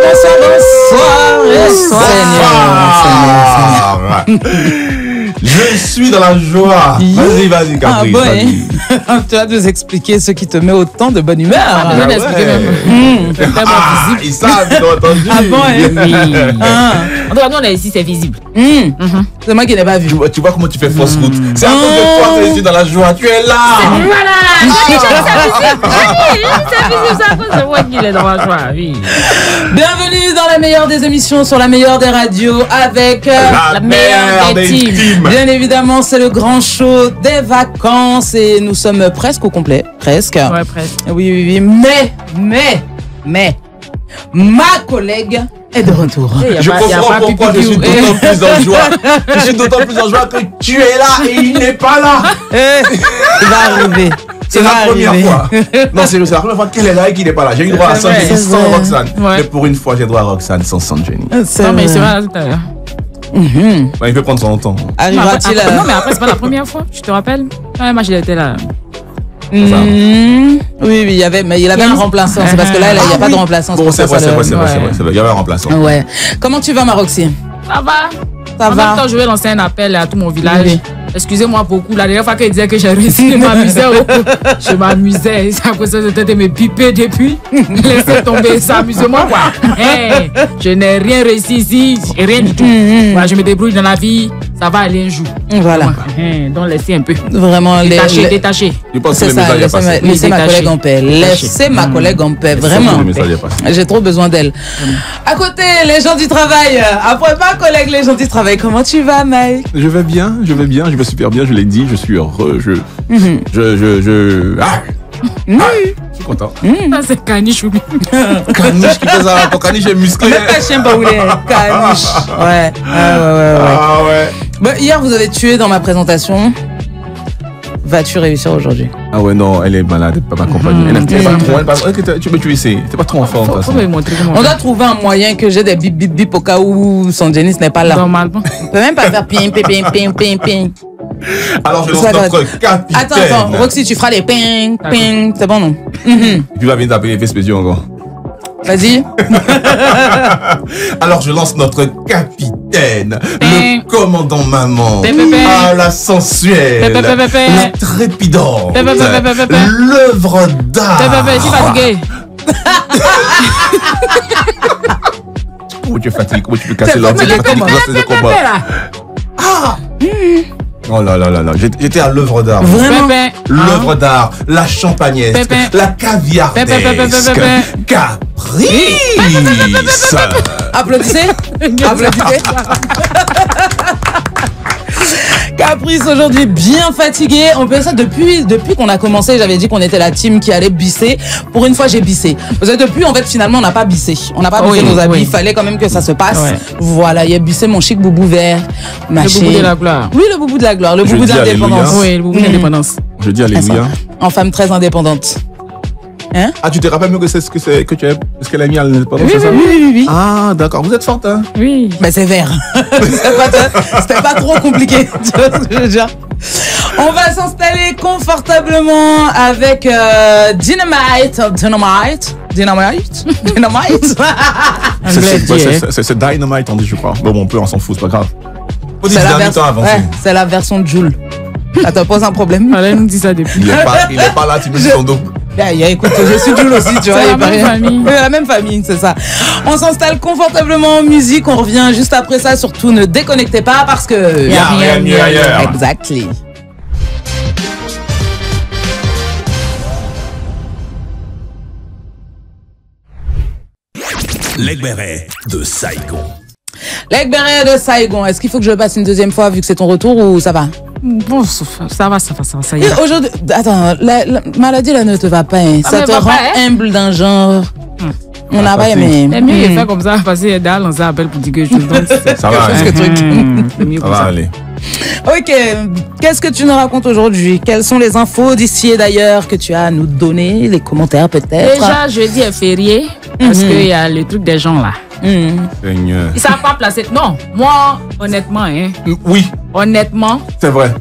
Bonsoir. Je suis dans la joie. Vas-y, Caprice. Tu vas nous expliquer ce qui te met autant de bonne humeur. Ils savent, ils ont entendu. En tout cas, nous, on est ici, c'est visible. C'est moi qui n'ai pas vu. Tu vois comment tu fais fausse route. C'est à cause de toi que je suis dans la joie. Tu es là. Voilà. C'est visible, c'est à cause de moi qu'il est dans la joie. Bienvenue dans la meilleure des émissions sur la meilleure des radios avec la meilleure des teams. Bien évidemment, c'est le grand show des vacances et nous sommes presque au complet. Presque. Ouais, presque. Oui. Mais, ma collègue est de retour. Je comprends pourquoi je suis d'autant plus en joie. Je suis d'autant plus en joie que tu es là et il n'est pas là. Il va arriver. C'est la première fois. Non, c'est la première fois qu'elle est là et qu'il n'est pas là. J'ai eu droit à Sandy sans Roxane. Mais pour une fois, j'ai droit à Roxane sans Sandy. Non, mais c'est vrai tout à l'heure. Il peut prendre son temps. Arrivera-t-il Non, mais après, c'est pas la première fois. Je te rappelle. Ouais, moi, j'étais là. Oui, il y avait un remplaçant. C'est parce que là, il n'y a pas de remplaçant. Bon, c'est vrai. Il y avait un remplaçant. Ouais. Comment tu vas, Maroxy? Ça va. Ça va. En même temps, je vais lancer un appel à tout mon village. Oui. Excusez-moi beaucoup. La dernière fois qu'il disait que j'ai réussi, je m'amusais. C'est à cause de ça, de me piper depuis. Laissez tomber ça. Amusez-moi, quoi. Hey, je n'ai rien réussi ici. Rien du tout. Voilà, je me débrouille dans la vie. Ça va aller un jour. Voilà. Donc, laissez un peu. Vraiment, détaché. C'est ça. Laissez ma collègue en paix. Laissez ma collègue en paix. Vraiment. J'ai trop besoin d'elle. À côté, les gens du travail. Après ma collègue, les gens du travail. Comment tu vas, Mike? Je vais bien. Je vais super bien, je l'ai dit, je suis heureux, je suis content. C'est Caniche ou Caniche qui fait ça, ton Caniche est musclé. Caniche. Ouais. Ah ouais. Bon, hier, vous avez tué dans ma présentation. Vas-tu réussir aujourd'hui? Ah ouais, non, elle est malade, elle peut pas m'accompagner. Tu peux tuer ici, t'es pas trop en forme. On doit trouver un moyen que j'ai des bip au cas où son Jenny n'est pas là. Normalement. On peut même pas faire ping. Alors je lance notre capitaine. Attends, Roxy, tu feras les ping, c'est bon, non? Et puis va venir t'appeler effets spéciaux encore. Vas-y. Alors je lance notre capitaine, le commandant maman, la sensuelle, la trépidante, l'œuvre d'art. Je suis fatigué. Comment tu es fatigué? Comment tu peux casser l'ordre? Oh là. J'étais à l'œuvre d'art. Vraiment? L'œuvre d'art, la champagnesque, la caviardesque, Caprice. Applaudissez. Caprice aujourd'hui bien fatigué. On peut ça depuis qu'on a commencé. J'avais dit qu'on était la team qui allait bisser. Pour une fois, j'ai bissé. Parce que depuis, en fait, finalement, on n'a pas bissé. On n'a pas bissé nos habits. Il fallait quand même que ça se passe. Ouais. Voilà, il a bissé mon chic boubou vert. Le boubou de la gloire. Oui, le boubou de la gloire. Le boubou de l'indépendance. Oui, le boubou de l'indépendance. Je dis alléluia. En femme très indépendante. Hein? Ah, tu te rappelles mieux que c'est ce que tu as, ce qu'elle a mis à l'indépendance, c'est ça? Oui. Ah, d'accord. Vous êtes forte, hein? Oui. Mais c'est vert. C'était pas trop compliqué. Tu vois ce que je veux dire? On va s'installer confortablement avec Dynamite. C'est Dynamite, on dit, je crois. Bon, on peut, on s'en fout, c'est pas grave. C'est la version de Joule. Ça te pose un problème? Elle nous dit ça depuis. Il est pas là, tu me dis son dos. Écoute, je suis Jules aussi, tu vois. C'est la même famille. La même famille, c'est ça. On s'installe confortablement en musique. On revient juste après ça. Surtout, ne déconnectez pas parce que... Il n'y a rien mieux ailleurs. Exactly. Lec Beret de Saigon. Lec Beret de Saigon. Est-ce qu'il faut que je le passe une deuxième fois vu que c'est ton retour ou ça va? Bon, ça va, ça y est. Aujourd'hui, attends, la maladie là ne te va pas. Hein. Ça te rend humble d'un genre. On n'a pas aimé. C'est mieux de faire comme ça, parce que Dal, on s'appelle pour dire quelque chose. Donc, ça va, chose que truc. Ça va aller. Ok, qu'est-ce que tu nous racontes aujourd'hui? Quelles sont les infos d'ici et d'ailleurs que tu as à nous donner? Les commentaires peut-être? Déjà, jeudi est férié, parce qu'il y a le truc des gens là. Seigneur. Ils savent pas placer. Non, moi, honnêtement, hein. Oui. Honnêtement. C'est vrai.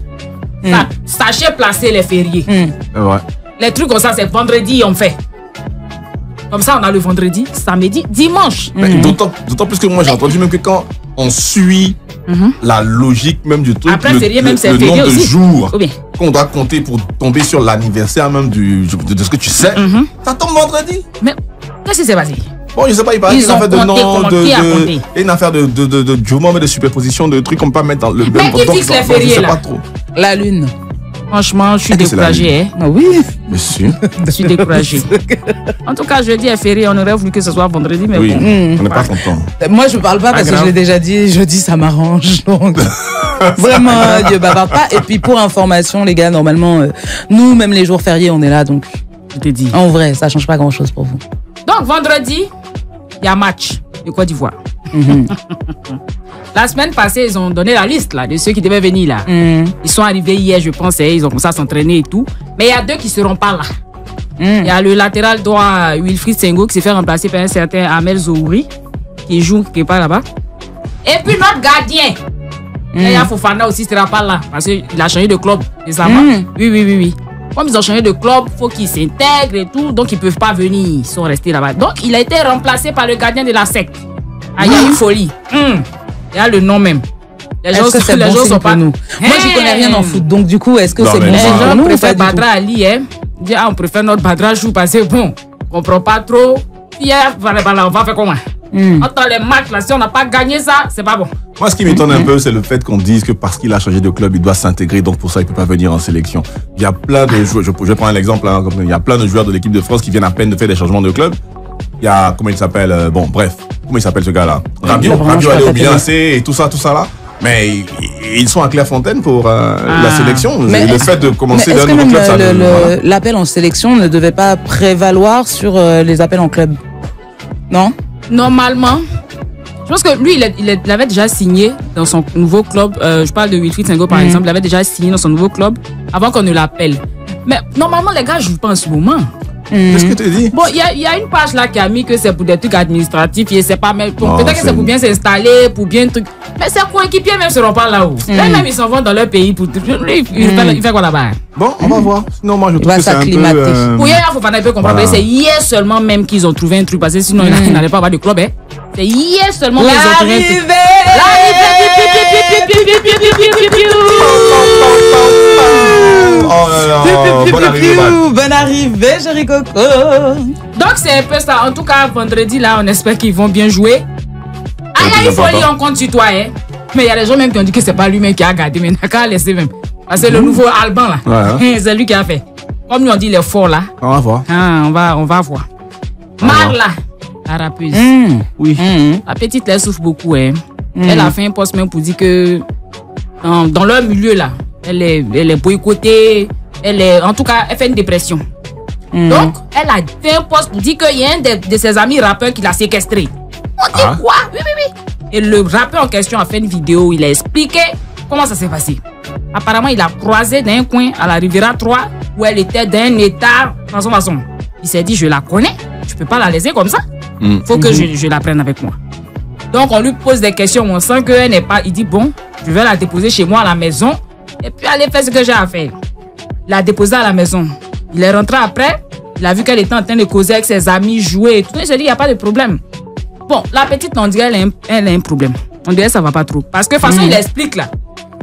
Sachez placer les fériés. C'est vrai. Les trucs comme ça, c'est vendredi, on fait. Comme ça, on a le vendredi, samedi, dimanche. D'autant plus que moi, j'ai entendu même que quand on suit la logique même du truc, après, férié, même c'est le férié nombre de aussi. jours qu'on doit compter pour tomber sur l'anniversaire même de ce que tu sais, ça tombe vendredi. Mais qu'est-ce qui s'est passé? Bon, je sais pas, il paraît Ils ont qu'il y a une affaire de jumeaux, mais de superposition, de trucs qu'on peut pas mettre dans le mais qui fixe les fériés là? La lune. Franchement, je suis découragée. Hein? Ah oui. Monsieur. Je suis découragée. En tout cas, jeudi est férié. On aurait voulu que ce soit vendredi, mais oui, bon. on n'est pas content. Moi, je parle pas parce que je l'ai déjà dit. Jeudi, ça m'arrange. Donc, vraiment, Dieu bavarde pas. Et puis, pour information, les gars, normalement, nous, même les jours fériés, on est là. Donc, je te dis. En vrai, ça change pas grand-chose pour vous. Donc, vendredi, il y a match de Côte d'Ivoire. La semaine passée, ils ont donné la liste là, de ceux qui devaient venir là. Ils sont arrivés hier, je pense, et ils ont commencé à s'entraîner et tout. Mais il y a 2 qui ne seront pas là. Il y a le latéral droit Wilfried Sengo qui s'est fait remplacer par un certain Amel Zouri qui joue quelque part là-bas. Et puis notre gardien, Yaya Fofana aussi ne sera pas là parce qu'il a changé de club récemment. Oui. Comme ils ont changé de club, il faut qu'ils s'intègrent et tout, donc ils ne peuvent pas venir, ils sont restés là-bas. Donc il a été remplacé par le gardien de la secte. Il y a une folie. Il y a le nom même. Les gens sont pas nous. Moi, je connais rien en foot, donc du coup, est-ce que c'est bon? Les gens préfèrent Badra Ali, hein. On préfère notre Badra Chou parce que bon, on comprend pas trop. Hier, on va faire comment? Entre les matchs, là, si on n'a pas gagné ça, c'est pas bon. Moi, ce qui m'étonne un peu, c'est le fait qu'on dise que parce qu'il a changé de club, il doit s'intégrer, donc pour ça, il peut pas venir en sélection. Il y a plein de joueurs, je prends un exemple, hein, il y a plein de joueurs de l'équipe de France qui viennent à peine de faire des changements de club. Il y a, comment il s'appelle, bon, bref, comment il s'appelle ce gars-là? Rabiot allé au Milan AC et tout ça là. Mais ils sont à Clairefontaine pour la sélection. Mais le fait de commencer d'un nouveau club, ça l'appel en sélection ne devait pas prévaloir sur les appels en club. Non? Normalement, je pense que lui, il avait déjà signé dans son nouveau club. Je parle de Wilfried Sengo par exemple. Il avait déjà signé dans son nouveau club avant qu'on ne l'appelle. Mais normalement, les gars ne jouent pas en ce moment. Qu'est-ce que tu dis? Bon, il y a une page là qui a mis que c'est pour des trucs administratifs et c'est pas même. Peut-être que c'est pour bien s'installer, pour bien truc. Mais ses coéquipiers même seront pas là-haut. Là même ils s'en vont dans leur pays pour. Il fait quoi là-bas? Bon, on va voir. Sinon, moi je trouve que c'est un peu. Pour Yaya Fofana, il peut comprendre. C'est hier seulement même qu'ils ont trouvé un truc parce que sinon ils n'allaient pas avoir de club. Hein. C'est hier seulement qu'ils ont trouvé un truc. Oh là là, bonne arrivée, chérie Coco. Donc c'est un peu ça. En tout cas, vendredi là, on espère qu'ils vont bien jouer. Il y a une folie, on compte sur toi, hein. Mais il y a des gens même qui ont dit que c'est pas lui-même qui a gardé, mais n'a qu'à laisser même. Parce que le nouveau Alban là, c'est lui qui a fait. Comme nous on dit, il est fort là. On va voir. On va voir. Marla, la rappeuse. Oui. La petite, elle souffre beaucoup, hein. Elle a fait un post même pour dire que dans leur milieu là, elle est boycottée, en tout cas, elle fait une dépression. Donc, elle a fait un post pour dire qu'il y a un de ses amis rappeurs qui l'a séquestré. On dit quoi? Oui. Et le rappeur en question a fait une vidéo où il a expliqué comment ça s'est passé. Apparemment, il a croisé dans un coin à la Riviera 3 où elle était dans un état façon. Il s'est dit, je la connais, je peux pas la laisser comme ça. Faut que je la prenne avec moi. Donc, on lui pose des questions, on sent qu'elle n'est pas. Il dit, bon, je vais la déposer chez moi à la maison et puis aller faire ce que j'ai à faire. Il l'a déposée à la maison. Il est rentré après, il a vu qu'elle était en train de causer avec ses amis, jouer et tout. Il s'est dit, il n'y a pas de problème. Bon, la petite, on dirait elle a un problème. On dirait que ça va pas trop. Parce que de toute façon, il explique là.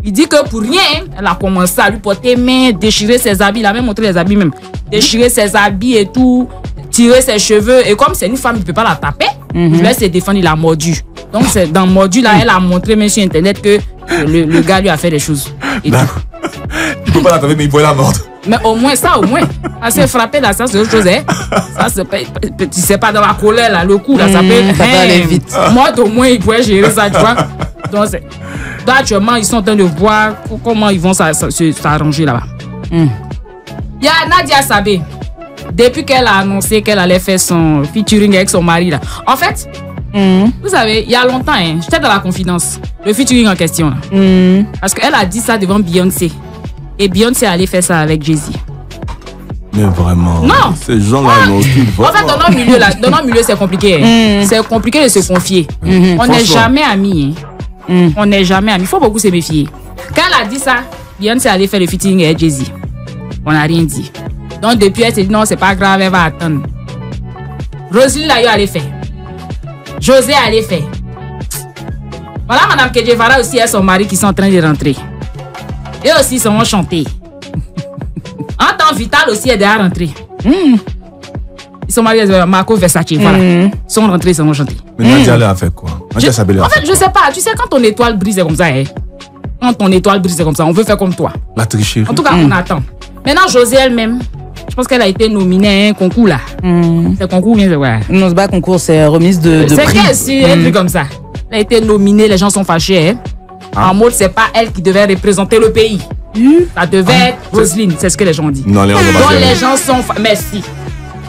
Il dit que pour rien, elle a commencé à lui porter main, déchirer ses habits. Il a même montré les habits même. Déchirer ses habits et tout, tirer ses cheveux. Et comme c'est une femme, il ne peut pas la taper. Il laisse se défendre, il a mordu. Donc, c'est dans mordu là, elle a montré même sur Internet que le gars lui a fait des choses. Et tout. Tu peux pas la taper, mais il pourrait la mordre. Mais au moins, ça, au moins. Parce que frapper là, ça, c'est autre chose, hein. Ça, c'est pas, tu sais pas dans la colère là, le coup là, ça peut aller vite. Moi, au moins, il pourrait gérer ça, tu vois. Donc, actuellement, ils sont en train de voir comment ils vont s'arranger là-bas. Il y a Nadia Sabé. Depuis qu'elle a annoncé qu'elle allait faire son featuring avec son mari là. En fait, vous savez, il y a longtemps, hein, j'étais dans la confidence. Le featuring en question là. Parce qu'elle a dit ça devant Beyoncé. Et Beyoncé allait faire ça avec Jay-Z. Mais vraiment. Non. Ces gens-là, ils n'ont aucune voix. En fait, dans notre milieu, c'est compliqué. Hein. C'est compliqué de se confier. On n'est jamais amis. Hein. On n'est jamais amis. Il faut beaucoup se méfier. Quand elle a dit ça, Beyoncé allait faire le featuring avec Jay-Z. On n'a rien dit. Donc, depuis, elle s'est dit non, c'est pas grave, elle va attendre. Roselyne Layo allait faire. José allait faire. Voilà, Madame Kedjevara aussi et son mari qui sont en train de rentrer. Et aussi, ils sont chanter. En temps Vital aussi est déjà rentré. Ils sont mariés à Marco Versace. Voilà. Ils sont rentrés, ils sont chanter. Mais Nadia, elle a fait quoi? Nadia Sabele a en fait, je sais pas. Tu sais, quand ton étoile brise, c'est comme ça. Hein? Quand ton étoile brise, c'est comme ça. On veut faire comme toi. La tricherie. En tout cas, on attend. Maintenant, José elle-même, je pense qu'elle a été nominée à un concours là. C'est concours, bien, c'est quoi? Non, c'est pas concours, c'est remise de c'est prix. C'est un truc comme ça. Elle a été nominée, les gens sont fâchés. Hein? En mode, c'est pas elle qui devait représenter le pays. Ça devait être Roselyne, c'est ce que les gens disent. Non, donc les gens sont merci.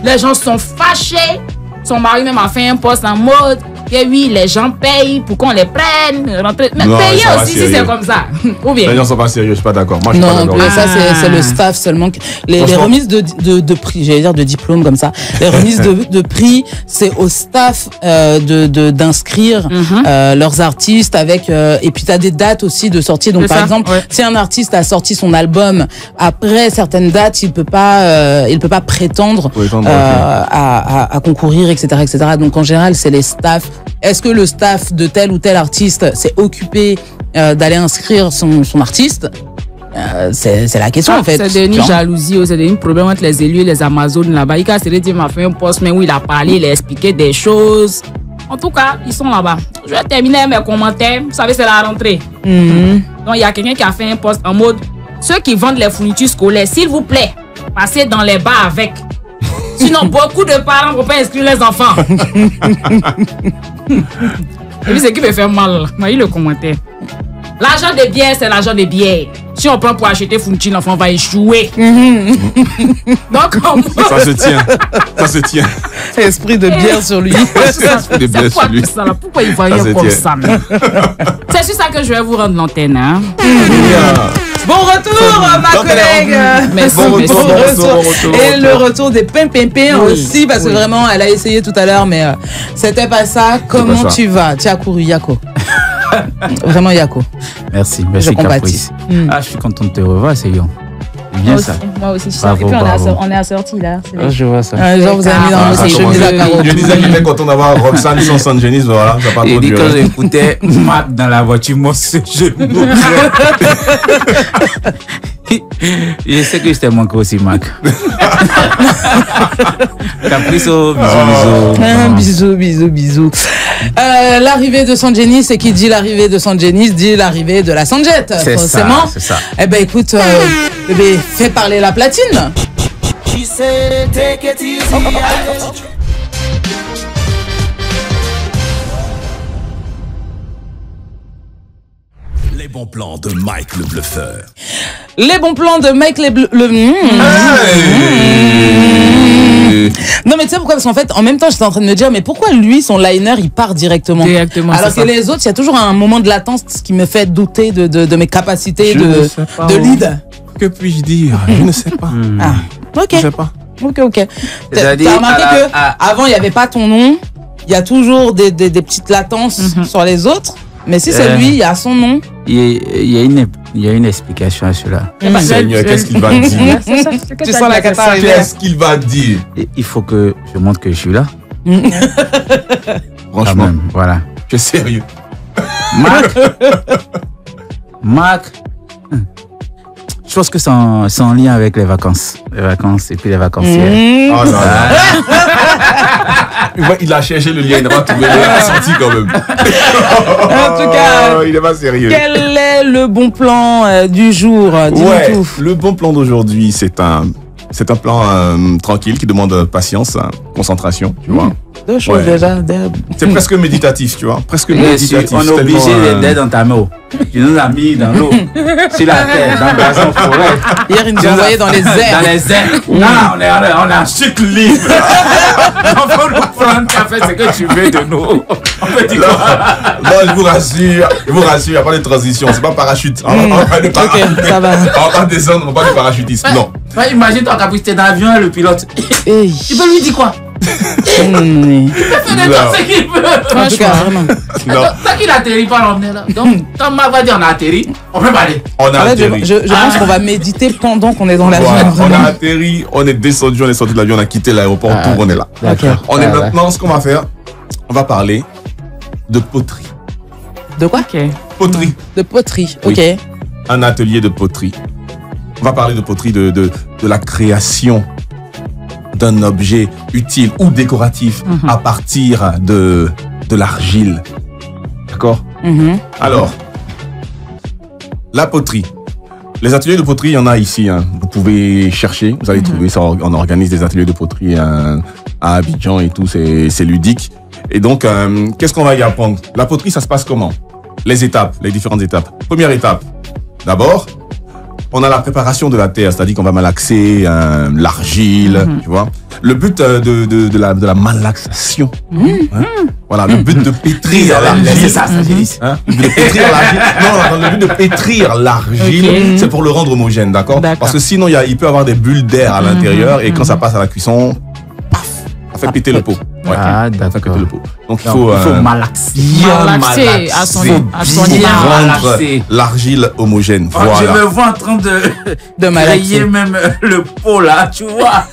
Les gens sont fâchés. Son mari même a fait un post en mode que oui, les gens payent pour qu'on les prenne. Mais non, payer aussi si c'est comme ça. Ou bien. Les gens sont pas sérieux, je suis pas d'accord. Moi, je suis non, pas d'accord. ça c'est le staff seulement. Les remises de prix, j'allais dire de diplôme comme ça. Les remises de prix, c'est au staff d'inscrire leurs artistes avec et puis tu as des dates aussi de sortie. Donc par exemple, si un artiste a sorti son album après certaines dates, il peut pas prétendre à concourir, etc. Donc en général, c'est les staffs. Est-ce que le staff de tel ou tel artiste s'est occupé d'aller inscrire son artiste? C'est la question en fait. C'est devenu jalousie, c'est devenu problème entre les élus et les Amazones là-bas. Il m'a fait un post mais où il a parlé, il a expliqué des choses. En tout cas, ils sont là-bas. Je vais terminer mes commentaires. Vous savez, c'est la rentrée. Donc il y a quelqu'un qui a fait un post en mode ceux qui vendent les fournitures scolaires, s'il vous plaît, passez dans les bars avec. Sinon, beaucoup de parents ne vont pas inscrire les enfants. Et puis, ce qui me fait mal, moi, il le commentaire. L'argent des bières, c'est l'argent des bières. Si on prend pour acheter fourniture, l'enfant va échouer. Donc, ça se tient. Ça se tient. Esprit de bière sur lui. Esprit de bière sur lui. Pourquoi il va rien comme ça? C'est sur ça que je vais vous rendre l'antenne. Hein? Bon retour, ma collègue. Merci. Bon retour. Et le retour des Pimpin aussi, parce que vraiment, elle a essayé tout à l'heure, mais c'était pas ça. Comment tu vas? Tu as couru, Yako. Vraiment, Yako. Merci, je compatis. Je suis content de te revoir, c'est bien. Bien ça. Moi aussi, je bravo, et puis on est assortis là. Je vois ça. Genre, vous avez mis dans le chemise à carreaux. Je disais qu'il était content d'avoir Roxane sans San Genis, voilà, ça part trop dur. Et quand j'écoutais Mac dans la voiture, moi, ce genou. Je sais que je t'ai manqué aussi, Mac. Caprice, bisous. L'arrivée de San Genis, c'est qui dit l'arrivée de San Genis dit l'arrivée de la Sanjette, forcément. C'est ça. Eh ben écoute, fais parler la platine. Les bons plans de Mike le Bluffeur. Les bons plans de Mike Non mais tu sais pourquoi? Parce qu'en fait, en même temps, j'étais en train de me dire, mais pourquoi lui, son liner, il part directement alors que les autres, il y a toujours un moment de latence qui me fait douter de mes capacités de lead. Que puis-je dire? Je ne sais pas. Ok. Je sais pas. Ok. T'as remarqué que avant, il n'y avait pas ton nom. Il y a toujours des petites latences sur les autres. Mais si c'est lui, il y a son nom. Il y a une explication à cela. Seigneur, qu'est-ce qu'il va dire? Tu sens la cata arriver. Qu'est-ce qu'il va dire? Il faut que je montre que je suis là. Franchement, même, voilà. tu es sérieux. Marc, je pense que c'est en lien avec les vacances. Les vacances et puis les vacanciers. Oh non. Il a cherché le lien, il n'a pas trouvé, il a sorti quand même. En tout cas, il n'est pas sérieux. Quel est le bon plan du jour? Dis-nous tout. Le bon plan d'aujourd'hui, c'est un plan tranquille qui demande patience, concentration, tu vois. Deux choses déjà. C'est presque méditatif, tu vois. Presque méditatif. On est obligé d'être dans ta main. Tu nous as mis dans l'eau, sur la terre, dans le gazon forêt. Hier, il nous envoyait dans les airs. Dans les airs. Là, on est en chute libre. On peut nous prendre café, c'est que tu veux de nous. On peut dire quoi? Non, je vous rassure, il n'y a pas de transition, c'est pas parachute. Ok, ça va. On va pas descendre, on va pas de parachutisme, non. Imagine toi, Caprice, t'es dans l'avion et le pilote. Hey. Tu peux lui dire quoi? Non. C'est qu'il veut. En tout cas, vraiment. Non. Tant qu'il atterrit pas, on est là. Donc, quand Marc va dire on a atterri, on peut pas aller. On a En fait, atterri. je pense qu'on va méditer pendant qu'on est dans l'avion. Voilà, on a vraiment. atterri, on est descendu, on est sorti de l'avion, on a quitté l'aéroport, tout, on est là. D'accord. On est maintenant, ce qu'on va faire, on va parler de poterie. De quoi? Poterie. De poterie. Oui. Ok. Un atelier de poterie. On va parler de poterie, de la création d'un objet utile ou décoratif à partir de l'argile. D'accord? Alors, la poterie. Les ateliers de poterie, il y en a ici. Hein. Vous pouvez chercher, vous allez trouver ça. On organise des ateliers de poterie à Abidjan et tout, c'est ludique. Et donc, qu'est-ce qu'on va y apprendre? La poterie, ça se passe comment? Les étapes, les différentes étapes. Première étape, d'abord, on a la préparation de la terre, c'est-à-dire qu'on va malaxer l'argile, tu vois. Le but de la malaxation, hein, voilà, le but de pétrir l'argile. C'est ça, ça j'ai dit. Hein, de pétrir l'argile. Non, le but de pétrir l'argile, c'est pour le rendre homogène, d'accord? Parce que sinon, il peut y avoir des bulles d'air à l'intérieur et quand ça passe à la cuisson, paf, ça fait péter le pot. Ouais, Ah, ça fait péter d'accord. le pot. Donc, il Il faut faut malaxer. Malaxer à son bien niveau. rendre malaxer. l'argile homogène. Oh, je Voilà. me vois en train de malaxer. créer même le pot là, tu vois.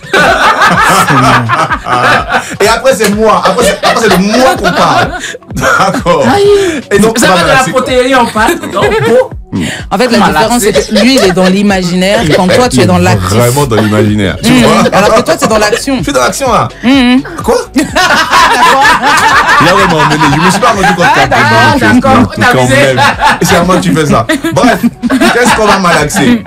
Et après, c'est moi. Après, c'est de moi qu'on parle. D'accord. Et donc, Ça on va va de la malaxer. poterie, on parle. Donc, pot. En fait, la différence, c'est que lui, il est dans l'imaginaire, quand toi, tu es dans l'actif. Vraiment dans l'imaginaire. Tu vois? Alors que toi, tu es dans l'action. Je suis dans l'action là. Quoi? Il a vraiment emmené. Je me suis pas rendu compte qu'après, d'accord, t'as quand visé. même. Et c'est à moi que tu fais ça. Bref, qu'est-ce qu'on va malaxer?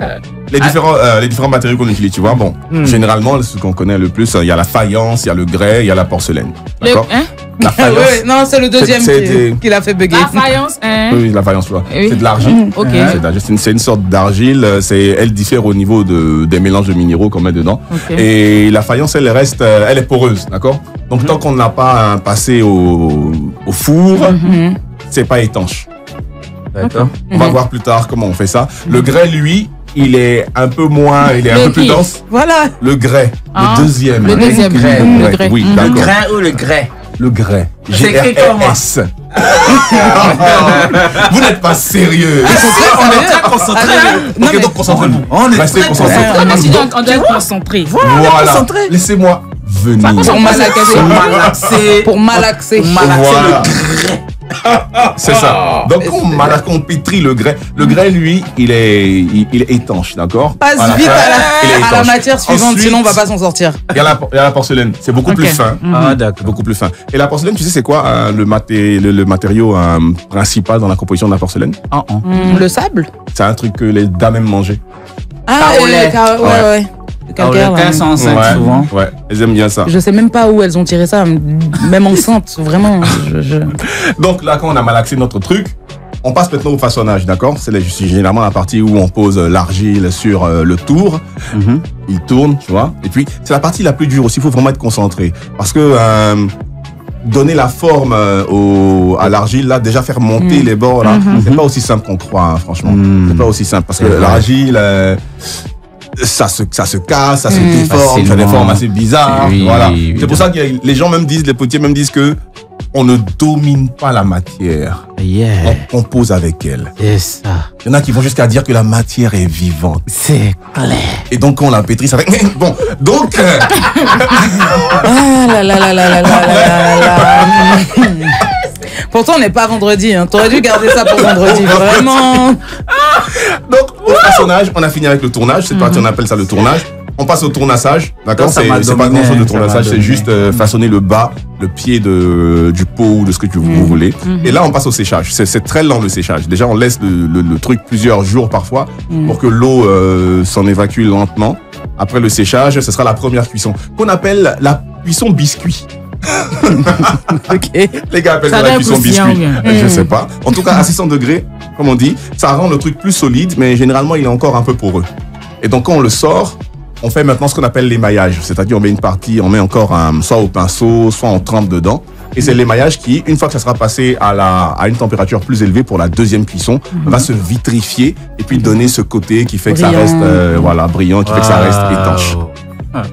Les différents matériaux qu'on utilise, tu vois. Bon, généralement, ce qu'on connaît le plus, il y a la faïence, il y a le grès, il y a la porcelaine. D'accord? La faïence. Ouais, non, c'est le deuxième C'est qui l'a fait bugger. La faïence, hein. Oui, la faïence, tu vois. Oui. C'est de l'argile. Ok. C'est de l'argile. C'est une sorte d'argile. Elle diffère au niveau des mélanges de minéraux qu'on met dedans. Ok. Et la faïence, elle est poreuse, d'accord? Donc, tant qu'on ne l'a pas passé au four, c'est pas étanche. D'accord. On va voir plus tard comment on fait ça. Le grès, lui, il est un peu moins, il est un peu plus dense. Voilà. Le grès, Ah, le deuxième. le deuxième. grès. Le Ouais, grès. oui, Le d'accord. Grain ou le grès? Le grès. C'est écrit comment? GRS. Vous n'êtes pas sérieux. On est très concentrés. Non, Ok, mais- donc concentrez-vous. On est Restez très concentrés. On doit être concentré. Voilà. Laissez-moi venir. Pour malaxer. malaxer. Pour malaxer. Voilà. C'est ça. Donc on pétrit le grès. Le grès, lui, il est étanche, d'accord? Passe Voilà. vite Il est à la étanche. matière suivante, Ensuite, sinon on va pas s'en sortir. Il y a la porcelaine. C'est beaucoup plus fin. Ah, d'accord. Beaucoup plus fin. Et la porcelaine, tu sais, c'est quoi le matériau principal dans la composition de la porcelaine? Le sable? C'est un truc que les dames aiment manger. Ah, Kaolais. ouais. Le calcaire, Les là. sont enceintes souvent. Ouais, elles aiment bien ça. Je sais même pas où elles ont tiré ça, même enceinte, vraiment. Donc là, quand on a malaxé notre truc, on passe maintenant au façonnage, d'accord? C'est généralement la partie où on pose l'argile sur le tour. Il tourne, tu vois. Et puis, c'est la partie la plus dure aussi. Il faut vraiment être concentré. Parce que donner la forme à l'argile, là, déjà faire monter les bords, là, c'est pas aussi simple qu'on croit, hein, franchement. C'est pas aussi simple. Parce que l'argile... ça se casse, ça se déforme, ça a des formes assez bizarres. Oui, voilà. oui, C'est pour ça que les gens même disent, les potiers même disent que on ne domine pas la matière. Yeah. On compose avec elle. C'est ça. Il y en a qui vont jusqu'à dire que la matière est vivante. C'est clair. Et donc, quand on la pétrit, ça fait... Bon, donc... Ah là là là là là là là là. Pourtant, on n'est pas vendredi. Hein. T'aurais dû garder ça pour vendredi, vraiment. Donc, au façonnage, on a fini avec le tournage. Cette partie, on appelle ça le tournage. On passe au tournassage, d'accord? Ça m'a C'est pas dominé, grand chose de ça m'a tournassage, c'est dominé. juste façonner le bas, le pied du pot ou de ce que vous voulez. Et là, on passe au séchage. C'est très lent le séchage. Déjà, on laisse le truc plusieurs jours parfois pour que l'eau s'en évacue lentement. Après le séchage, ce sera la première cuisson qu'on appelle la cuisson biscuit. Ok. Les gars appellent Ça ça la doit cuisson croustillant, biscuit. ou bien? Je sais pas. En tout cas, à 600 degrés, comme on dit, ça rend le truc plus solide, mais généralement, il est encore un peu poreux. Et donc, quand on le sort, on fait maintenant ce qu'on appelle l'émaillage. C'est-à-dire, on met une partie, on met encore soit au pinceau, soit on trempe dedans. Et c'est l'émaillage qui, une fois que ça sera passé à une température plus élevée pour la deuxième cuisson, va se vitrifier et puis donner ce côté qui fait que ça Brillant. reste, voilà, brillant, qui fait que ça reste Wow. étanche.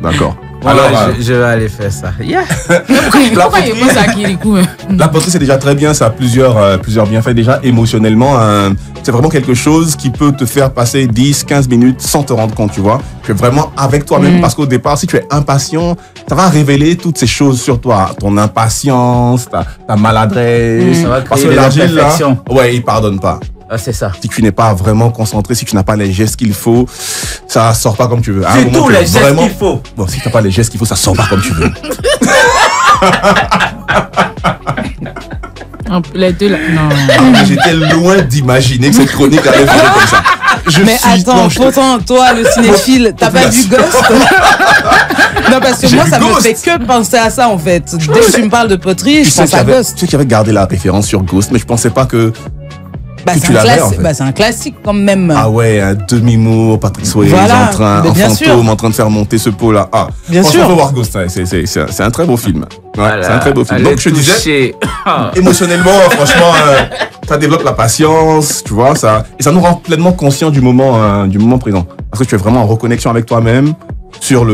D'accord. Alors, je vais aller faire ça. Yeah. Pourquoi il pense à Kirikou? La poterie, c'est déjà très bien, ça a plusieurs bienfaits déjà émotionnellement. C'est vraiment quelque chose qui peut te faire passer 10-15 minutes sans te rendre compte, tu vois. Tu es vraiment avec toi-même parce qu'au départ, si tu es impatient, ça va révéler toutes ces choses sur toi. Ton impatience, ta maladresse. Ça va Parce créer que des l'argile, là, imperfections. ouais, il pardonne pas. Ah, c'est ça. Si tu n'es pas vraiment concentré, si tu n'as pas les gestes qu'il faut, ça sort pas comme tu veux. À un C'est moment, tout tu es les gestes qu'il faut. Bon, si tu n'as pas les gestes qu'il faut, ça sort pas comme tu veux. Les deux là. Non. J'étais loin d'imaginer que cette chronique allait finir comme ça. Mais attends, pourtant, toi, le cinéphile, t'as pas vu Ghost? Non, parce que J'ai moi, vu ça me Ghost. fait que penser à ça, en fait. Dès que tu me parles de poterie, je pense à Ghost. Tu sais qu'il avait gardé la référence sur Ghost, mais je pensais pas que Bah, que c'est tu un, l'avais, en fait. bah, c'est un classique quand même. ah ouais, un demi-mot, Patrick Swayze Voilà, en train, mais en bien fantôme, sûr. en train de faire monter ce pot-là. Ah, Bien franchement, sûr. faut voir Ghost, hein. C'est un très beau film. Ouais, Voilà. c'est un très beau film. Allez Donc je disais, toucher. émotionnellement, franchement, ça développe la patience, tu vois, ça, et ça nous rend pleinement conscients du moment présent. Parce que tu es vraiment en reconnexion avec toi-même, sur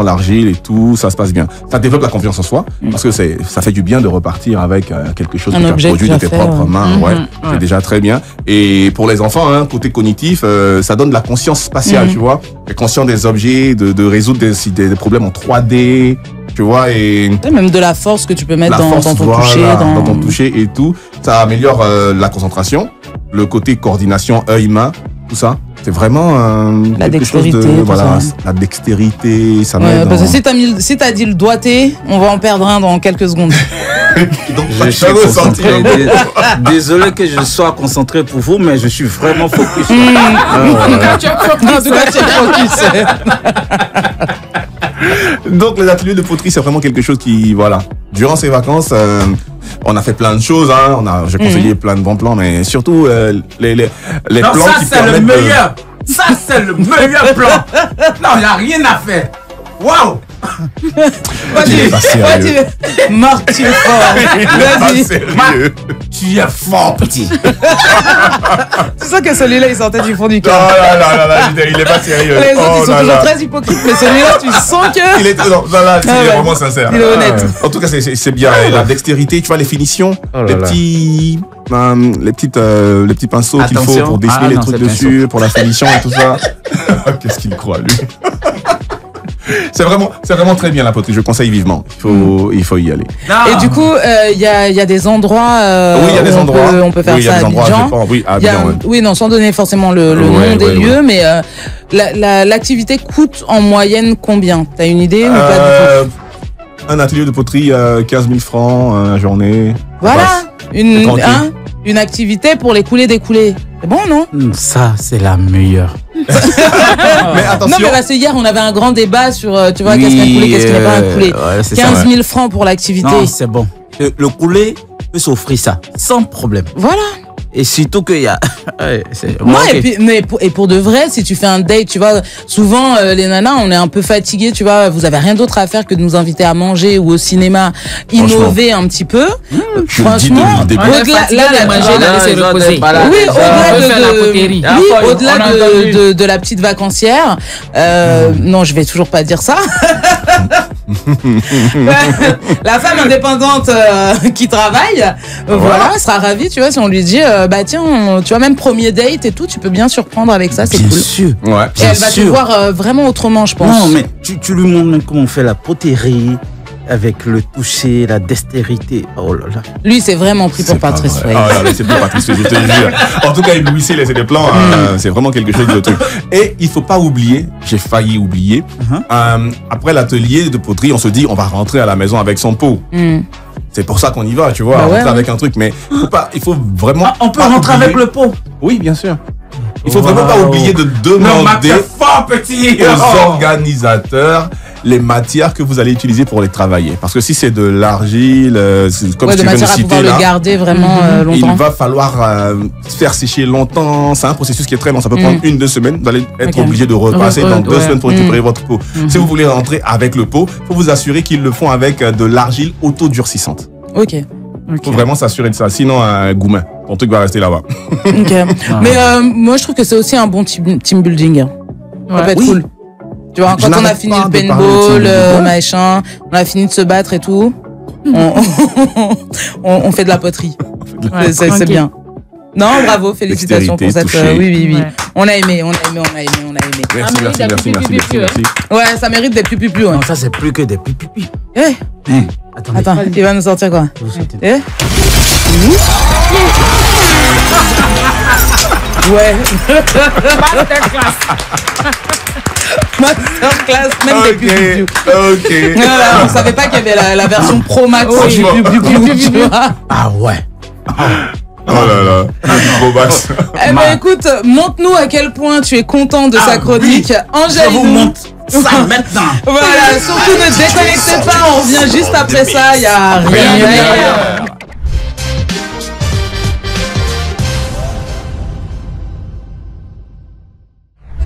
l'argile et tout, ça se passe bien. Ça développe la confiance en soi, parce que ça fait du bien de repartir avec quelque chose Un que tu as objet produit que de tu as tes fait, propres ouais. mains, ouais, c'est déjà très bien. Et pour les enfants, hein, côté cognitif, ça donne de la conscience spatiale, tu vois. Tu es conscient des objets, de résoudre des problèmes en 3D, tu vois, et Même de la force que tu peux mettre la dans force, ton voilà, toucher. dans ton toucher et tout. Ça améliore la concentration, le côté coordination œil-main, tout ça. C'est vraiment La quelque chose dextérité, de tout voilà, ça. la dextérité, ça Ouais, m'aide. parce que en- si t'as dit le doigté, on va en perdre un dans quelques secondes. Donc, Je suis ça veut sortir. concentré. Désolé que je sois concentré pour vous, mais je suis vraiment focus. En tout cas, tu es focus. Donc les ateliers de poterie, c'est vraiment quelque chose qui, voilà. Durant ces vacances, on a fait plein de choses, hein. J'ai conseillé plein de bons plans, mais surtout les Non, plans ça qui c'est le permettent de- meilleur. Ça c'est le meilleur plan. Non, il n'y a rien à faire. Waouh. Il est pas sérieux. Marc, tu es fort. Il est pas Vas-y. sérieux. Tu es fort, petit. C'est ça que celui-là, il sortait du fond du Oh cœur. là, il est pas sérieux. Les autres, Oh ils sont là toujours là. très hypocrites, mais celui-là, tu sens que. Il est, non, là, il Ah est ouais. vraiment sincère. Il est honnête. En tout cas, c'est bien. Et la dextérité, tu vois, les finitions, Oh là les là. petits, les petits pinceaux qu'il faut Attention. pour dessiner Ah les non, trucs c'est dessus, pour la finition et tout ça. Qu'est-ce qu'il croit, lui? C'est vraiment très bien la poterie. Je conseille vivement. Il faut y aller. Et du coup, il y a des endroits. Oui, il y a des où endroits. On peut faire Oui, il y a ça des à endroits, Abidjan. je pense. Oui, à Il y a- Abidjan, ouais. oui, non, sans donner forcément le Ouais, nom des ouais, lieux, mais l'activité coûte en moyenne combien? T'as une idée ou pas du tout? Un atelier de poterie, 15 000 francs, la journée. Voilà, C'est tranquille. une activité pour les coulées des coulées. C'est bon, non? Ça, c'est la meilleure. Mais attention. Non, mais parce que hier, on avait un grand débat sur, tu vois, qu'est-ce qu'un coulé, qu'est-ce qui n'est pas un coulé. ouais, c'est 15 ça. 000 francs pour l'activité. Non, c'est bon. Le coulé peut s'offrir ça, sans problème. Voilà. Et surtout qu'il y a... Ouais, c'est... Moi, ok. et puis, mais pour de vrai, si tu fais un date, tu vois, souvent, les nanas, on est un peu fatigués, tu vois, vous avez rien d'autre à faire que de nous inviter à manger ou au cinéma, innover un petit peu. Je le dis depuis Franchement, le début. On est au-delà, fatigué de manger, là, laisser ils ont reposer. des balades. oui, déjà. au-delà on veut faire la poterie. Ah, oui, on a au-delà entendu. de la petite vacancière, non, je vais toujours pas dire ça. La femme indépendante qui travaille, voilà, sera ravie, tu vois, si on lui dit, bah tiens, tu vois, même premier date et tout, tu peux bien surprendre avec ça, c'est Bien cool. sûr. Ouais. Et elle va te sûr. voir vraiment autrement, je pense. Non, mais tu lui montres même comment on fait la poterie, avec le toucher, la dextérité. Oh là là. Lui, c'est vraiment pris pour C'est pas Patrice vrai. Swayze. Ah là, c'est pour Patrice Swayze, je te jure. En tout cas, Louis C, laissez des plans, c'est vraiment quelque chose de truc. Et il faut pas oublier, j'ai failli oublier, après l'atelier de poterie, on se dit, on va rentrer à la maison avec son pot. Hmm. C'est pour ça qu'on y va, tu vois, Bah ouais, rentrer ouais. avec un truc, mais il faut vraiment. Ah, on peut pas rentrer oublier- avec le pot. Oui, bien sûr. Il faut vraiment pas oublier de Non, Max, demander c'est fort, petit. aux organisateurs les matières que vous allez utiliser pour les travailler. Parce que si c'est de l'argile, comme Ouais, de tu viens de matière à pouvoir citer là, le garder vraiment il longtemps. va falloir faire sécher longtemps. C'est un processus qui est très long. Ça peut prendre 1-2 semaines. Vous allez être Ok. obligé de repasser dans 2 ouais. semaines pour récupérer votre pot. Si vous voulez rentrer avec le pot, il faut vous assurer qu'ils le font avec de l'argile auto-durcissante. Ok. Il faut vraiment s'assurer de ça. Sinon, un goumin. Ton truc va rester là-bas. Ok. Mais moi, je trouve que c'est aussi un bon team building. Ça peut être Oui. cool. Tu vois, quand on a fini le paintball, machin, on a fini de se battre et tout, on fait de la poterie. Ouais, c'est bien. Non, bravo, félicitations pour cette. Oui. Ouais. On a aimé. Merci. Ouais, ça mérite des plus. Ouais. Non, ça c'est plus que des pipi. Attends, il va nous sortir quoi? Ouais. Masterclass, même des pupus. Ok. Voilà, on savait pas qu'il y avait la version Pro Max du pupus. Ah ouais. Oh là là, Pro Max. Eh ben écoute, montre-nous à quel point tu es content de sa chronique. Angèle, je vous montre ça maintenant. Voilà, surtout ne déconnectez pas, on revient juste après ça, il n'y a rien derrière.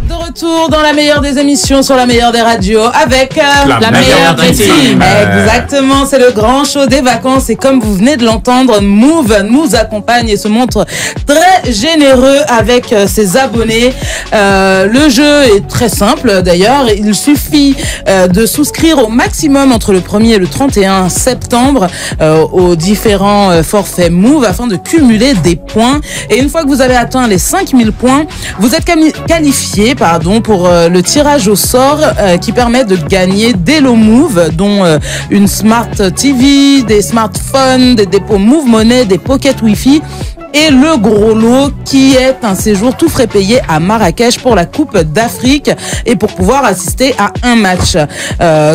De retour dans la meilleure des émissions sur la meilleure des radios avec la meilleure des teams. Exactement, c'est le grand show des vacances et comme vous venez de l'entendre, Move nous accompagne et se montre très généreux avec ses abonnés. Le jeu est très simple d'ailleurs, il suffit de souscrire au maximum entre le 1er et le 31 septembre aux différents forfaits Move afin de cumuler des points et une fois que vous avez atteint les 5000 points, vous êtes qualifié pour le tirage au sort qui permet de gagner des lots Move, dont une Smart TV, des smartphones, des dépôts Move Money, des pockets Wi-Fi et le gros lot qui est un séjour tout frais payé à Marrakech pour la Coupe d'Afrique et pour pouvoir assister à un match.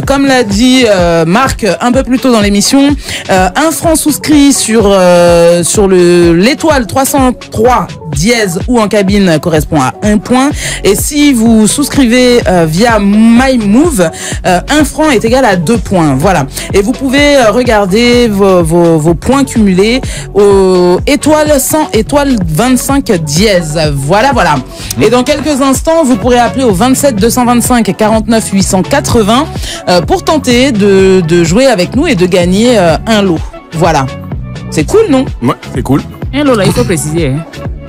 Comme l'a dit Marc un peu plus tôt dans l'émission, 1 franc souscrit sur l'étoile 303 dièse ou en cabine correspond à 1 point et si vous souscrivez via MyMove, 1 franc est égal à 2 points. Voilà. Et vous pouvez regarder vos points cumulés aux étoiles 100 étoile 25 dièse. Voilà. Et dans quelques instants, vous pourrez appeler au 27 225 49 880 pour tenter de jouer avec nous et de gagner un lot. Voilà. C'est cool, non? Ouais, c'est cool. Un lot là, il faut préciser.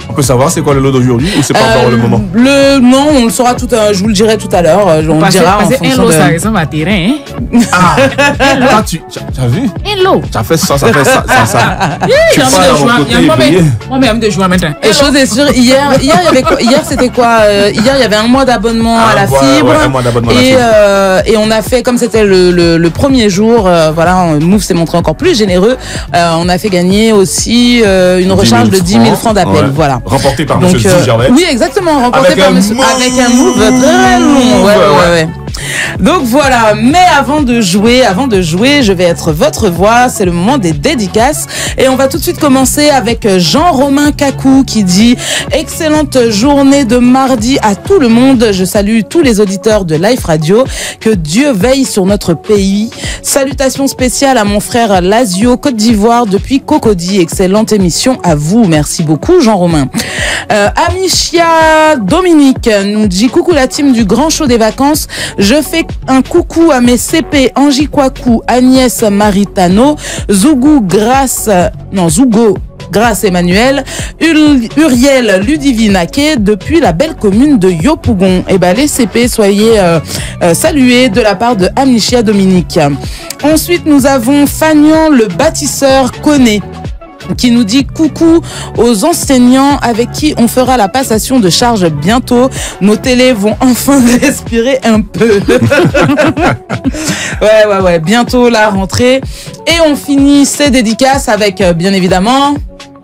On peut savoir c'est quoi le lot d'aujourd'hui ou c'est pas encore le moment? Non, on le saura je vous le dirai tout à l'heure. On le dira en fonction un lot, ça ressemble à terrain. Ah, tu as vu? Un lot. Ça fait ça. J'ai envie de jouer. Moi, j'ai envie de jouer maintenant. Et chose est sûre, hier, c'était quoi? Hier, il y avait un mois d'abonnement à la fibre. Ouais, un mois d'abonnement à la fibre. Et on a fait, comme c'était le premier jour, Move s'est montré encore plus généreux. On a fait gagner aussi une recharge de 10 000 francs d'appel. Ouais. Voilà. Remporté par M. Gervais. Oui, exactement. Remporté par monsieur avec un move très long. Ouais. Donc voilà, mais avant de jouer, je vais être votre voix, c'est le moment des dédicaces et on va tout de suite commencer avec Jean-Romain Kakou qui dit « Excellente journée de mardi à tout le monde, je salue tous les auditeurs de Life Radio, que Dieu veille sur notre pays. Salutations spéciales à mon frère Lazio, Côte d'Ivoire depuis Cocody, excellente émission à vous, merci beaucoup Jean-Romain. » Amicia Dominique nous dit « Coucou la team du Grand Show des Vacances, je fais un coucou à mes CP Angie Kwaku, Agnès Maritano, Zougo Grace Emmanuel, Uriel Ludivinake depuis la belle commune de Yopougon. Et les CP, soyez salués de la part de Amicia Dominique. Ensuite, nous avons Fagnon le bâtisseur Koné qui nous dit coucou aux enseignants avec qui on fera la passation de charge bientôt. Nos télés vont enfin respirer un peu. Ouais. Bientôt la rentrée. Et on finit ces dédicaces avec, bien évidemment...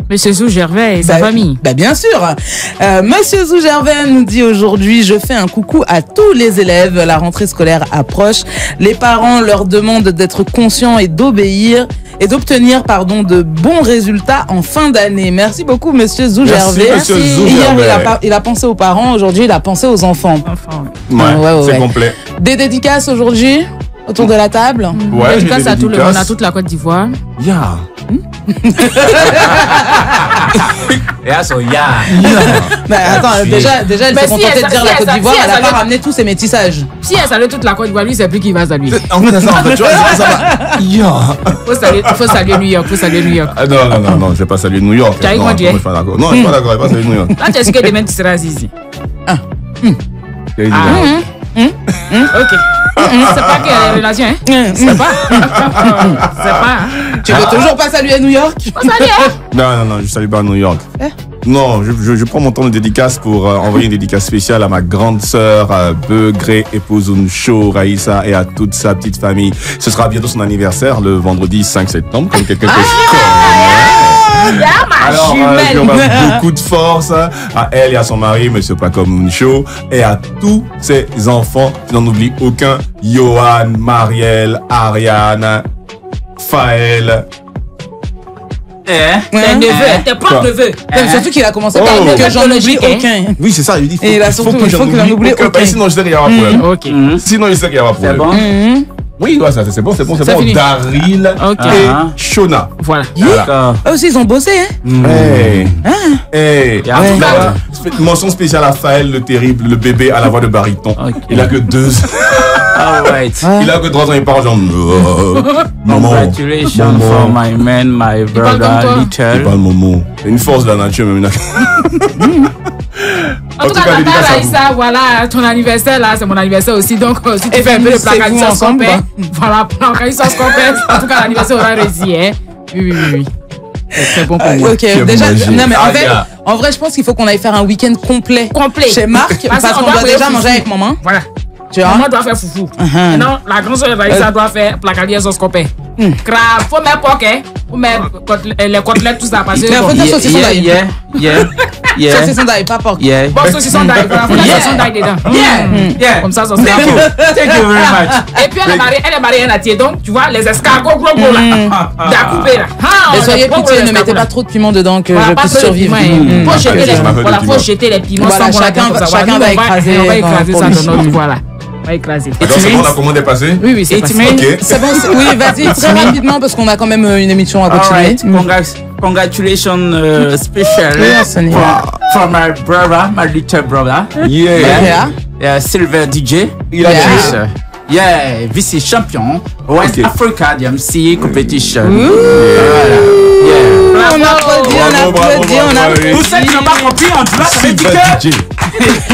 Monsieur Zou Gervais et sa famille. Bien sûr. Monsieur Zou Gervais nous dit aujourd'hui, je fais un coucou à tous les élèves. La rentrée scolaire approche. Les parents leur demandent d'être conscients et d'obéir et d'obtenir, de bons résultats en fin d'année. Merci beaucoup, Monsieur Zou Gervais. Monsieur Zou Hier, Gervais. il a pensé aux parents. Aujourd'hui, il a pensé aux enfants. Ouais, c'est complet. Des dédicaces aujourd'hui autour de la table. Ouais, dédicace à tout le monde, à toute la Côte d'Ivoire. Yeah. Et à son ya. Attends, déjà, elle s'est contentée de dire la Côte d'Ivoire, elle n'a pas ramené tous ses métissages. Si elle salue toute la Côte d'Ivoire, lui, c'est plus qui va saluer. En fait, tu vois, ça va. Yeah. Faut saluer New York, Ah, non, je vais pas saluer New York. Tu as non, quoi dire? Je suis pas d'accord. Non, je suis pas d'accord, je vais pas saluer New York. Là, tu es sûr que demain, tu seras ici. Ok. C'est pas qu'il y a des relations, hein? C'est pas. C'est pas. Tu veux toujours pas saluer New York? On salue, hein? Non, je salue pas New York. Non, je prends mon temps de dédicace pour envoyer une dédicace spéciale à ma grande sœur, Begré, épouse Show, Raïssa et à toute sa petite famille. Ce sera bientôt son anniversaire, le vendredi 5 septembre, comme quelqu'un que je connais. Alors, je lui envoie beaucoup de force à elle et à son mari, Monsieur Paco Show, et à tous ses enfants. Je n'en oublie aucun. Johan, Marielle, Ariane, Faël. T'es neveu, t'es pas neveu. Surtout qu'il a commencé par dire que j'en oublie aucun. Oui, c'est ça, il dit Et là, surtout, il faut que j'en oublie aucun. Sinon, je sais qu'il y aura problème. Ok. Sinon, je sais qu'il y aura problème. C'est bon? Oui, ouais, c'est bon. fini. Daryl et Shona. Voilà. D'accord. Eux aussi, ils ont bossé, hein? Hey. En tout cas, Mention spéciale à Faël le terrible, le bébé à la voix de baryton. Il a que 2 ans. alright. Il a que 3 ans, il parle genre. Maman. Congratulations for my man, my brother, Il little. parle Momo. C'est une force de la nature, même. En tout cas, Tata Raïssa, voilà, ton anniversaire là, c'est mon anniversaire aussi. Donc, si tu fais un peu de placardisation scopée, voilà, placardisation scopée, en tout cas, l'anniversaire aura réussi, hein. Oui. C'est bon pour moi. Ok, déjà, non, mais en vrai, je pense qu'il faut qu'on aille faire un week-end complet. Chez Marc, parce qu'on doit déjà manger avec maman. Voilà. Tu vois? Maman doit faire foufou. Maintenant, la grande soeur de Raïssa doit faire placardisation scopée. Grave, faut mettre poquet, faut mettre les côtelettes, tout ça. Parce que faut dire saucisson d'ail. Saucisson d'ail, pas porc. Bon, saucisson d'ail, voilà, faut mettre saucisson d'ail dedans. Comme ça, ça se fait. Thank you very much. Et puis elle est mariée à Natier, donc tu vois les escargots gros là, découpés là. Et soyez pitié, ne mettez pas trop de piment dedans que je puisse survivre. Faut jeter les piments. Voilà, chacun va écraser. On va écraser ça dans notre, voilà. On va écraser. Alors, c'est bon, la commande est passée? Oui, c'est passé. Ok. C'est bon, oui, vas-y, très rapidement parce qu'on a quand même une émission à continuer. Alright, congratulations special for my brother, my little brother. Yeah. Silver DJ. Il a gagné. Yeah, vice-champion West Africa DMC competition. On applaudit. Pour ceux qui n'ont pas compris, on doit se dire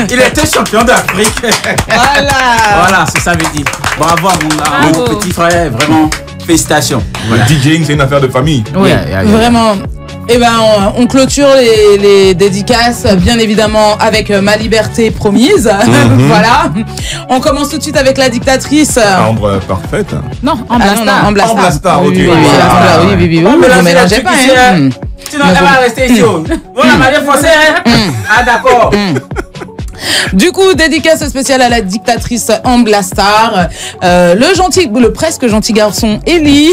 qu'il était champion d'Afrique. Voilà, c'est ça veut dire. Bravo à mon petit frère, vraiment, félicitations. Le DJing, c'est une affaire de famille. Oui, vraiment. Eh ben, on clôture les dédicaces, bien évidemment, avec Ma Liberté Promise. Voilà. On commence tout de suite avec la dictatrice. Ambre parfaite. Non, en Blastar. En Blastar. Blastar, ok. Oui, vous ne mélangez pas. Sinon, elle va rester ici. Vous la mariée française, hein? Ah, d'accord. Du coup, dédicace spéciale à la dictatrice Amblastar, le presque gentil garçon Ellie,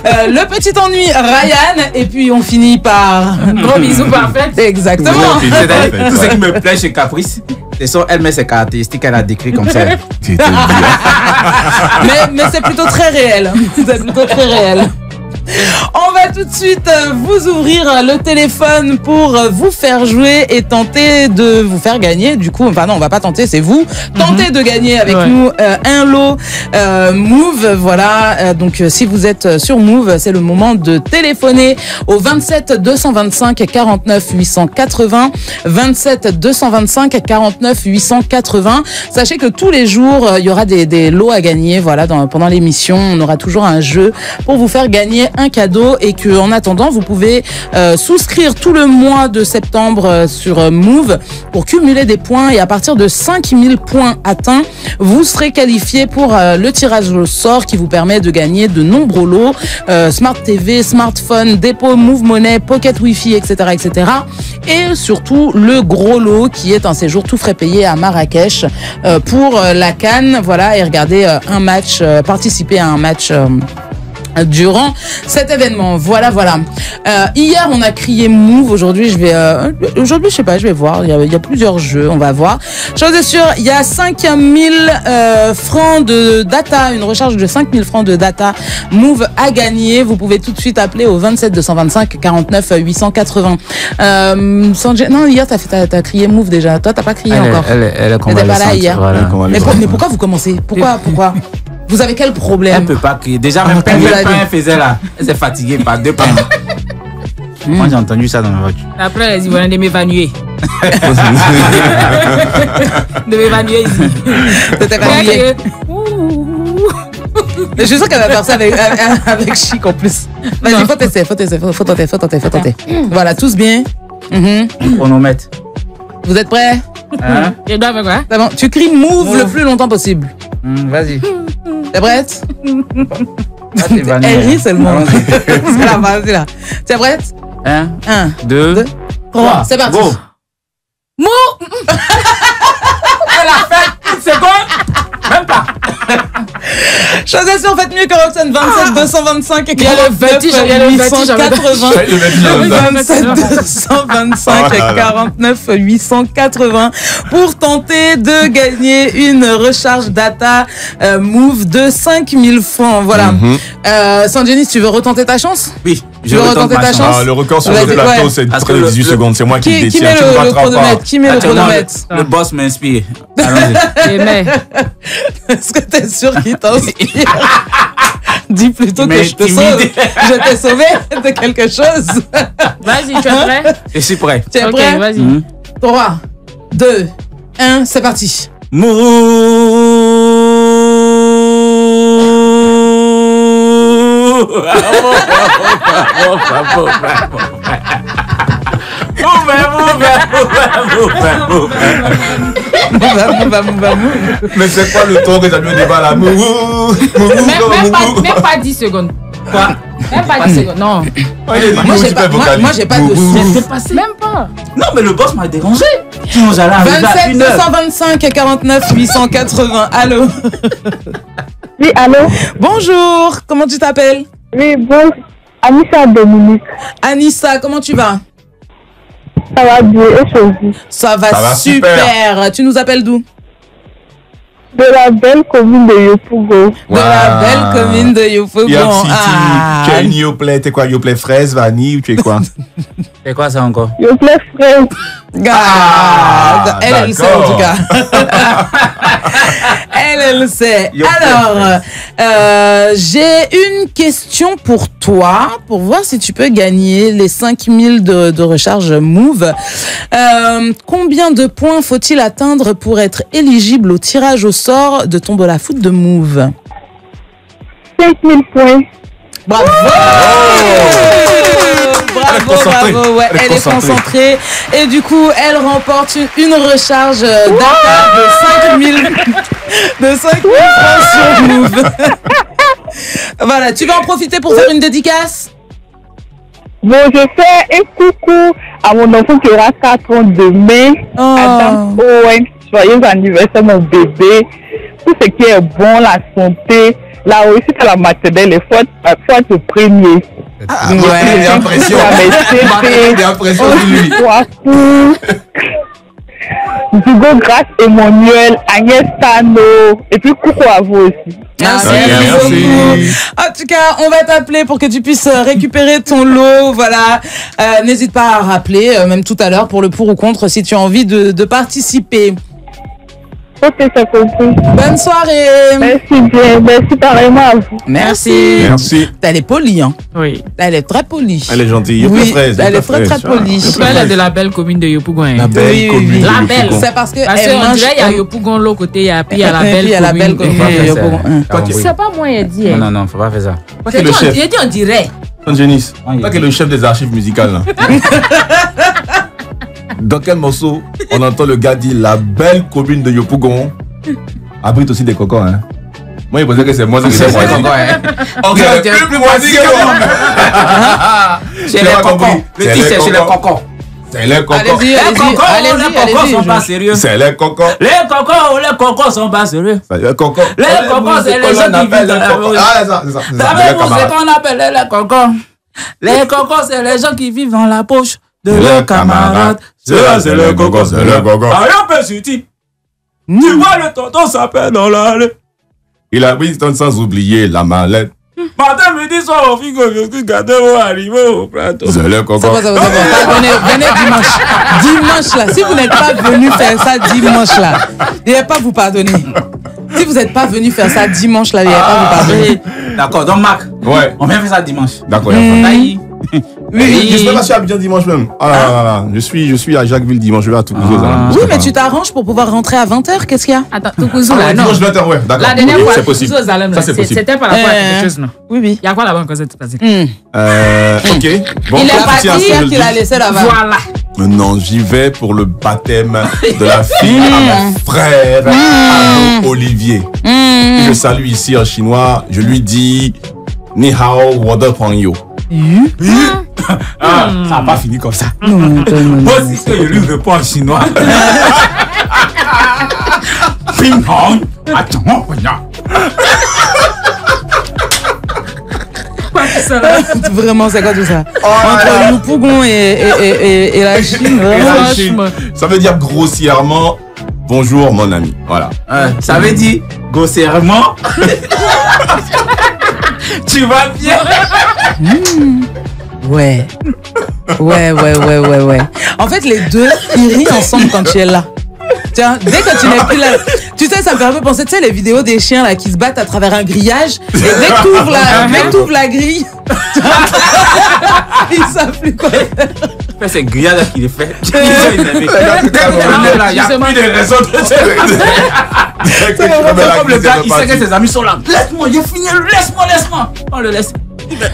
le petit ennui Ryan, et puis on finit par gros bisous parfait. Exactement. C'est-à-dire, tout ce qui me plaît chez Caprice, c'est son elle met ses caractéristiques, elle a décrit comme ça. mais c'est plutôt très réel. C'est plutôt très réel. On va tout de suite vous ouvrir le téléphone pour vous faire jouer et tenter de vous faire gagner. Du coup, enfin non, on va pas tenter, c'est vous. Tentez de gagner avec nous un lot Move. Voilà, donc si vous êtes sur Move, c'est le moment de téléphoner au 27 225 49 880. 27 225 49 880. Sachez que tous les jours, il y aura des lots à gagner. Voilà, pendant l'émission, on aura toujours un jeu pour vous faire gagner un cadeau et que en attendant vous pouvez souscrire tout le mois de septembre sur Move pour cumuler des points et à partir de 5000 points atteints vous serez qualifié pour le tirage au sort qui vous permet de gagner de nombreux lots, Smart TV, smartphone, dépôt Move Money, Pocket Wi-Fi, etc. Et surtout le gros lot qui est un séjour tout frais payé à Marrakech pour la CAN, voilà, et regarder un match, participer à un match durant cet événement. Voilà. Hier, on a crié Move. Aujourd'hui, je sais pas, je vais voir. Il y a plusieurs jeux, on va voir. Chose est sûre, il y a 5000 francs de data, une recharge de 5000 francs de data Move à gagner. Vous pouvez tout de suite appeler au 27 225 49 880. Sanjay, non, hier, t'as crié Move déjà. Toi, t'as pas crié encore. Elle est pas là hier. Voilà. Mais pourquoi vous commencez? Pourquoi? Vous avez quel problème? Elle peut pas crier. Déjà, même quand elle faisait là, elle s'est fatiguée par 2 pas. Moi, j'ai entendu ça dans la voiture. Après, elle dit, voilà, de m'évanouir. De m'évanouir ici. C'était évanouir. Je suis sûr qu'elle va faire ça avec chic en plus. Vas-y, faut tenter. Voilà, tous bien. Chronomètre. Vous êtes prêts? Hein? Je dois faire quoi? C'est bon. Tu cries move le plus longtemps possible. Vas-y. T'es prête? Elle rit seulement. C'est là, vas-y là. T'es prête? 1, 1, 2, 3. C'est parti. Go. Mou! Elle a fait une seconde. Même pas. Choisissez en fait mieux que Roxane. 27 225 et 29 880. 27 225 et 49 880 pour tenter de gagner une recharge data Move de 5000 francs. Voilà. Sanjenis, tu veux retenter ta chance? Oui, je veux retenter ta chance. Ah, le record sur le plateau, c'est près de 18 secondes. C'est moi qui le détiens. Qui met le chronomètre? Qui met le chronomètre? Le boss m'inspire. Allons-y. Est-ce que t'es sûr qu'il t'inspire? Dis plutôt que je te sauve. Je t'ai sauvé de quelque chose. Vas-y, tu es prêt? Je suis prêt. Tu es prêt? Vas-y. 3, 2, 1, c'est parti. Mais c'est quoi le ton que t'as mis au débat là? Même pas 10 secondes. Quoi? Même pas 10 secondes. Non. Moi, j'ai pas de son. Même pas. Non, mais le boss m'a dérangé. Sinon, j'allais arriver à 27 1 heure. 225 et 49 880. Allô? Oui, allô? Bonjour, comment tu t'appelles? Oui, bon. Anissa Dominique. Anissa, comment tu vas? Ça va bien, et chez vous? Ça va super. Tu nous appelles d'où? De la belle commune de Yopougon. De la belle commune de Yopougon. Tu as une Yoplait, t'es quoi? Yoplait fraise, vanille ou tu es quoi? C'est quoi ça encore? Yoplait fraise. Elle sait en tout cas. Elle sait. Alors, j'ai une question pour toi, pour voir si tu peux gagner les 5000 de recharge Move. Combien de points faut-il atteindre pour être éligible au tirage au sort de Tombola Foot de Move? 5000 points. Bravo! Bravo, ouais, elle est concentrée. Et du coup, elle remporte une recharge data de 5000 francs sur Move. Voilà, tu vas en profiter pour faire une dédicace? Bon, je fais un coucou à mon enfant qui aura 4 ans demain. Adam Owen, joyeux anniversaire mon bébé. Tout ce qui est bon, la santé, la réussite à la maternelle, il faut être premier. J'ai l'impression. J'ai l'impression de lui. Dugo Grâce Emmanuel, Agnès Tano, et puis coucou à vous aussi. Merci beaucoup. En tout cas, on va t'appeler pour que tu puisses récupérer ton lot. Voilà. N'hésite pas à rappeler, même tout à l'heure, pour le pour ou contre, si tu as envie de participer. Ok, c'est compris. Bonne soirée. Merci bien. Merci pareillement à vous. Merci. Merci. Elle est polie, hein? Oui. Elle est très polie. Elle est gentille. Oui, elle est très polie. Elle est de la belle commune de Yopougon. La belle commune. La belle. C'est parce que on dirait il y a Yopougon l'autre côté, et puis il y a la belle commune de Yopougon. C'est pas moi, il dit. Non, faut pas faire ça. Il a dit on dirait. Sanjenis, toi qui es le chef des archives musicales là. Dans quel morceau on entend le gars dire la belle commune de Yopougon abrite aussi des cocons, hein? Moi, il pensait que c'est moi qui c'est moi. Ok, plus moisi que moi. C'est les cocons. Le titre, c'est les cocons. C'est les cocons. Les cocons sont pas sérieux. C'est les cocons. Les cocons sont pas sérieux. Les cocons. Les cocons, c'est les gens qui vivent dans la rue. Ah, c'est ça. Savez-vous ce qu'on appelle les cocons? Les cocons, c'est les gens qui vivent dans la poche de leurs camarades. C'est les cocons, c'est les cocons. Rien peut suffire. Tu vois, le tonton s'appelle dans l'allée. Il a pris sans oublier la mallette. Matin, midi, soir, on fait que je suis gâté pour arriver au plateau. C'est les cocons. Ça va. Venez dimanche. Dimanche là. Si vous n'êtes pas venu faire ça dimanche là, je ne vais pas vous pardonner. Si vous n'êtes pas venu faire ça dimanche là, je ne vais pas vous pardonner. D'accord, donc Marc, Ouais. on vient faire ça dimanche. D'accord, Taï, Oui, je serai passé à Abidjan dimanche même. Ah là là là. Je suis à Jacquesville dimanche, je vais à Toulouse. Oui, mais tu t'arranges pour pouvoir rentrer à 20h, qu'est-ce qu'il y a? Attends, Toulouse, là, non. Dimanche 20h, ouais, d'accord. La dernière fois, c'est possible. Ça, c'est possible. C'était par rapport à quelque chose, non? Oui, oui. Il y a quoi là-bas encore, c'est passé? Ok. Bon, il est parti qu'il a laissé là-bas. Voilà. Non, j'y vais pour le baptême de la fille à mon frère, Arnaud Olivier. Je salue ici en chinois. Je lui dis Ni hao, wada pang yo. Ça n'a pas fini comme ça. Moi aussi, que je lui réponds en chinois. Ping Hong. Attends, Vraiment, c'est quoi tout ça? Entre le Pougon et la Chine, vraiment. Ça veut dire grossièrement bonjour mon ami. Voilà. Ça veut dire grossièrement. Tu vas bien? Ouais. En fait, les deux, ils rient ensemble quand tu es là. Tiens, dès que tu n'es plus là, tu sais, ça me fait un peu penser, tu sais, les vidéos des chiens là qui se battent à travers un grillage. Et dès que tu ouvres la grille, ils savent plus quoi faire. C'est grillage là qui les fait. Il y a plus de raison de c'est comme le gars, il sait que ses amis sont là. Laisse-moi, j'ai fini, laisse-moi. On le laisse.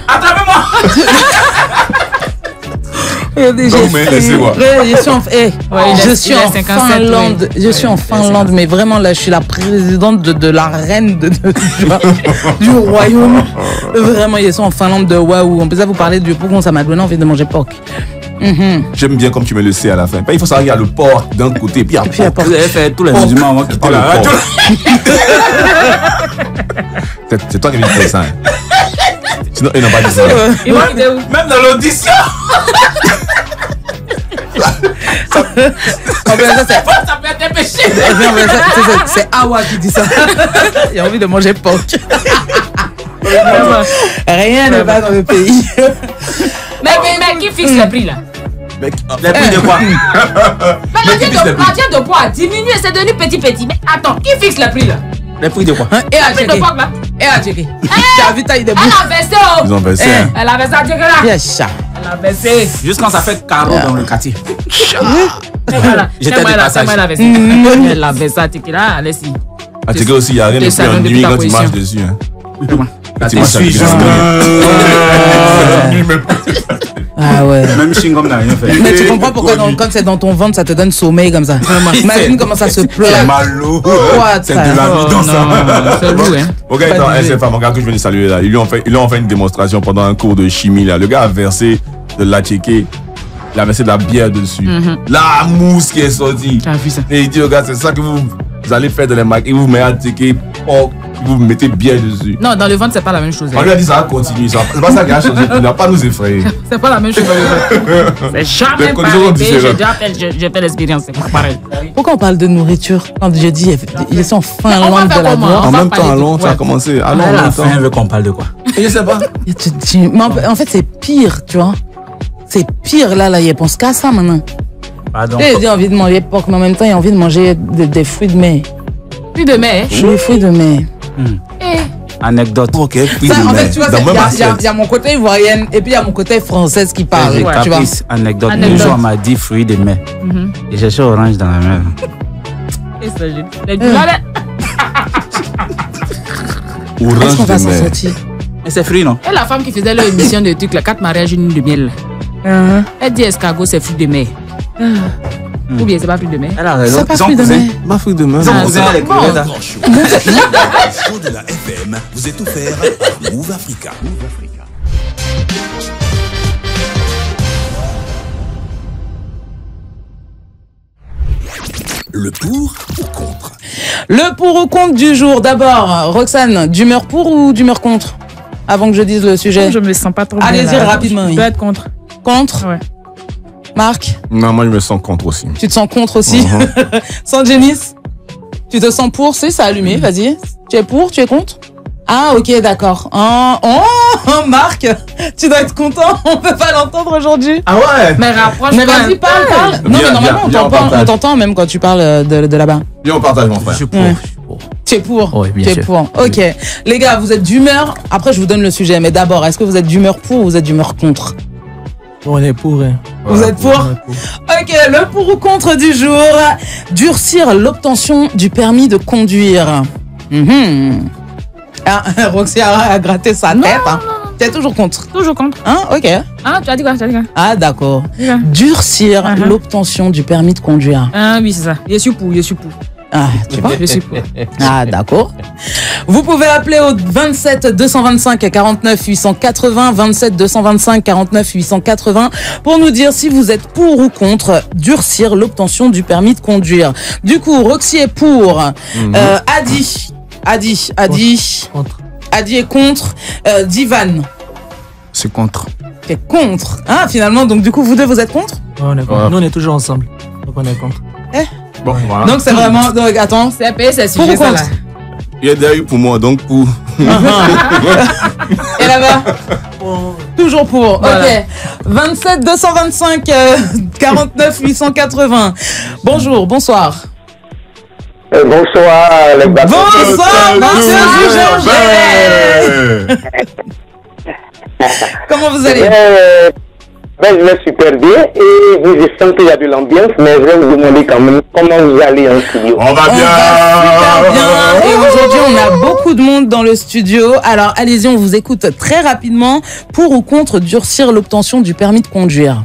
Attrapez-moi. Je suis en Finlande. Je suis en Finlande, mais vraiment là, je suis la présidente de la reine du royaume. Vraiment, ils sont en Finlande de waouh. On peut ça vous parler du Pougon, ça m'a donné envie de manger porc. J'aime bien comme tu me le sais à la fin. Il faut savoir qu'il y a le porc d'un côté, puis il y a porc. Vous avez fait tous les musulmans avant quitter la radio. C'est toi qui viens de faire ça. Sinon, ils n'ont pas dit ça. Même dans l'audition. Ça peut être péché. C'est Awa qui dit ça. Il a envie de manger porc. Rien ne va dans le pays. Mais qui fixe le prix là? Les prix de quoi? Mais la de poids a diminué, c'est devenu petit. Mais attends, qui fixe le prix là? Les prix de quoi? Et à checker. Et à checker. Tu as vu taille de bouche? Elle a versé. Ils ont versé. Elle a versé à checker là. Bien ça. Elle a versé. Juste quand ça fait carreau dans le quartier. J'étais de passage. Elle a versé à checker là, allez-y. À checker aussi, il n'y a rien de plus en nuit quand tu marches dessus. Tu marches Ah ouais. Même Shingom n'a rien fait. Mais tu comprends pourquoi quand c'est dans ton ventre, ça te donne sommeil comme ça. Imagine comment ça se pleure. C'est malo. C'est de la vie dans ça. C'est lourd, hein. Mon gars est en SFA, mon gars que je viens de saluer là. Ils lui ont fait une démonstration pendant un cours de chimie là. Le gars a versé de la checker. Il a versé de la bière dessus. La mousse qui est sortie. Tu as vu ça? Et il dit, regarde, c'est ça que vous allez faire dans les macs. Et vous mettez à checker. Vous mettez bien dessus. Non, dans le ventre, c'est pas la même chose. On lui a dit ça va continuer. C'est pas ça qui a changé. Il n'a pas nous effrayer. C'est pas la même chose. C'est jamais pareil. J'ai fait l'expérience, c'est pas pareil. Pourquoi on parle de nourriture quand je dis ils sont en Finlande de la boîte? En même temps, allons, ça a commencé. Allons, à la fin, elle veut qu'on parle de quoi? Je sais pas. En fait, c'est pire, tu vois. C'est pire là, il pense qu'à ça maintenant. Pardon. Il a envie de manger porc, mais en même temps, il a envie de manger des fruits de mer. Fruits de mer? Les fruits de mer. Anecdote. Ok, fruits Ça, de en mer. fait, tu vois, il y a mon côté ivoirienne et puis il y a mon côté française qui parle. Tu vois. Anecdote. Un jour, on m'a dit fruits de mer. Et j'ai cherché orange dans la mer. Est-ce qu'on va s'en sortir? Mais c'est fruits, non? Et la femme qui faisait leur émission de trucs, 4 mariages, une lune de miel. Elle dit escargot, c'est fruits de mer. Ou bien c'est pas fruits de mer? Elle a raison. C'est pas fruits de mer. Ma fruits de mer. Ils ont cousin avec crevettes. Le show de la FM vous est offert par Move Africa. Le pour ou contre? Le pour ou contre du jour. D'abord, Roxane, d'humeur pour ou d'humeur contre? Avant que je dise le sujet. Je me sens pas trop bien. Allez-y rapidement. Je peux être contre. Contre? Ouais. Marc? Non, moi je me sens contre aussi. Tu te sens contre aussi? Sanjenis? Tu te sens pour? Si, ça a allumé, vas-y. Tu es pour? Tu es contre? Ah, ok, d'accord. Oh, Marc, tu dois être content. On peut pas l'entendre aujourd'hui. Ah ouais? Mais rapproche. Mais vas-y, parle. Non, mais normalement, on t'entend même quand tu parles de là-bas. Viens, on partage, mon frère. Je suis pour. Tu es pour? Oui, bien tu es sûr. pour. Ok. Les gars, vous êtes d'humeur. Après, je vous donne le sujet. Mais d'abord, est-ce que vous êtes d'humeur pour ou vous êtes d'humeur contre? On est pour. Hein. Vous êtes pour? Ok, le pour ou contre du jour. Durcir l'obtention du permis de conduire. Ah, Roxy a gratté sa tête. Hein. Tu es toujours contre? Toujours contre. Hein, ok. Ah, tu as dit quoi? Ah, d'accord. Durcir l'obtention du permis de conduire. Ah oui, c'est ça. Je suis pour. Ah, tu vois? Je suis pour. Ah, d'accord. Vous pouvez appeler au 27 225 49 880, 27 225 49 880 pour nous dire si vous êtes pour ou contre durcir l'obtention du permis de conduire. Du coup, Roxy est pour. Adi est contre. Divan. C'est contre. T'es contre. Ah, finalement, donc du coup, vous deux, vous êtes contre? Ouais, on est contre. Nous, on est toujours ensemble. Donc, on est contre. Bon, voilà. Donc, c'est vraiment. Donc, attends. C'est APS, c'est Pour ou sujet ça contre? là. Il y a d'ailleurs pour moi, donc pour. Et là-bas? Toujours pour. Voilà. Ok. 27 225 49 880. Bonjour, bonsoir. Bonsoir, les bateaux. Bonsoir, monsieur Georges. Comment vous allez? Je vais super bien et je sens qu'il y a de l'ambiance, mais je vais vous demander quand même comment vous allez en studio. On va bien. Super bien. Et aujourd'hui, on a beaucoup de monde dans le studio. Alors, allez-y, on vous écoute très rapidement. Pour ou contre durcir l'obtention du permis de conduire?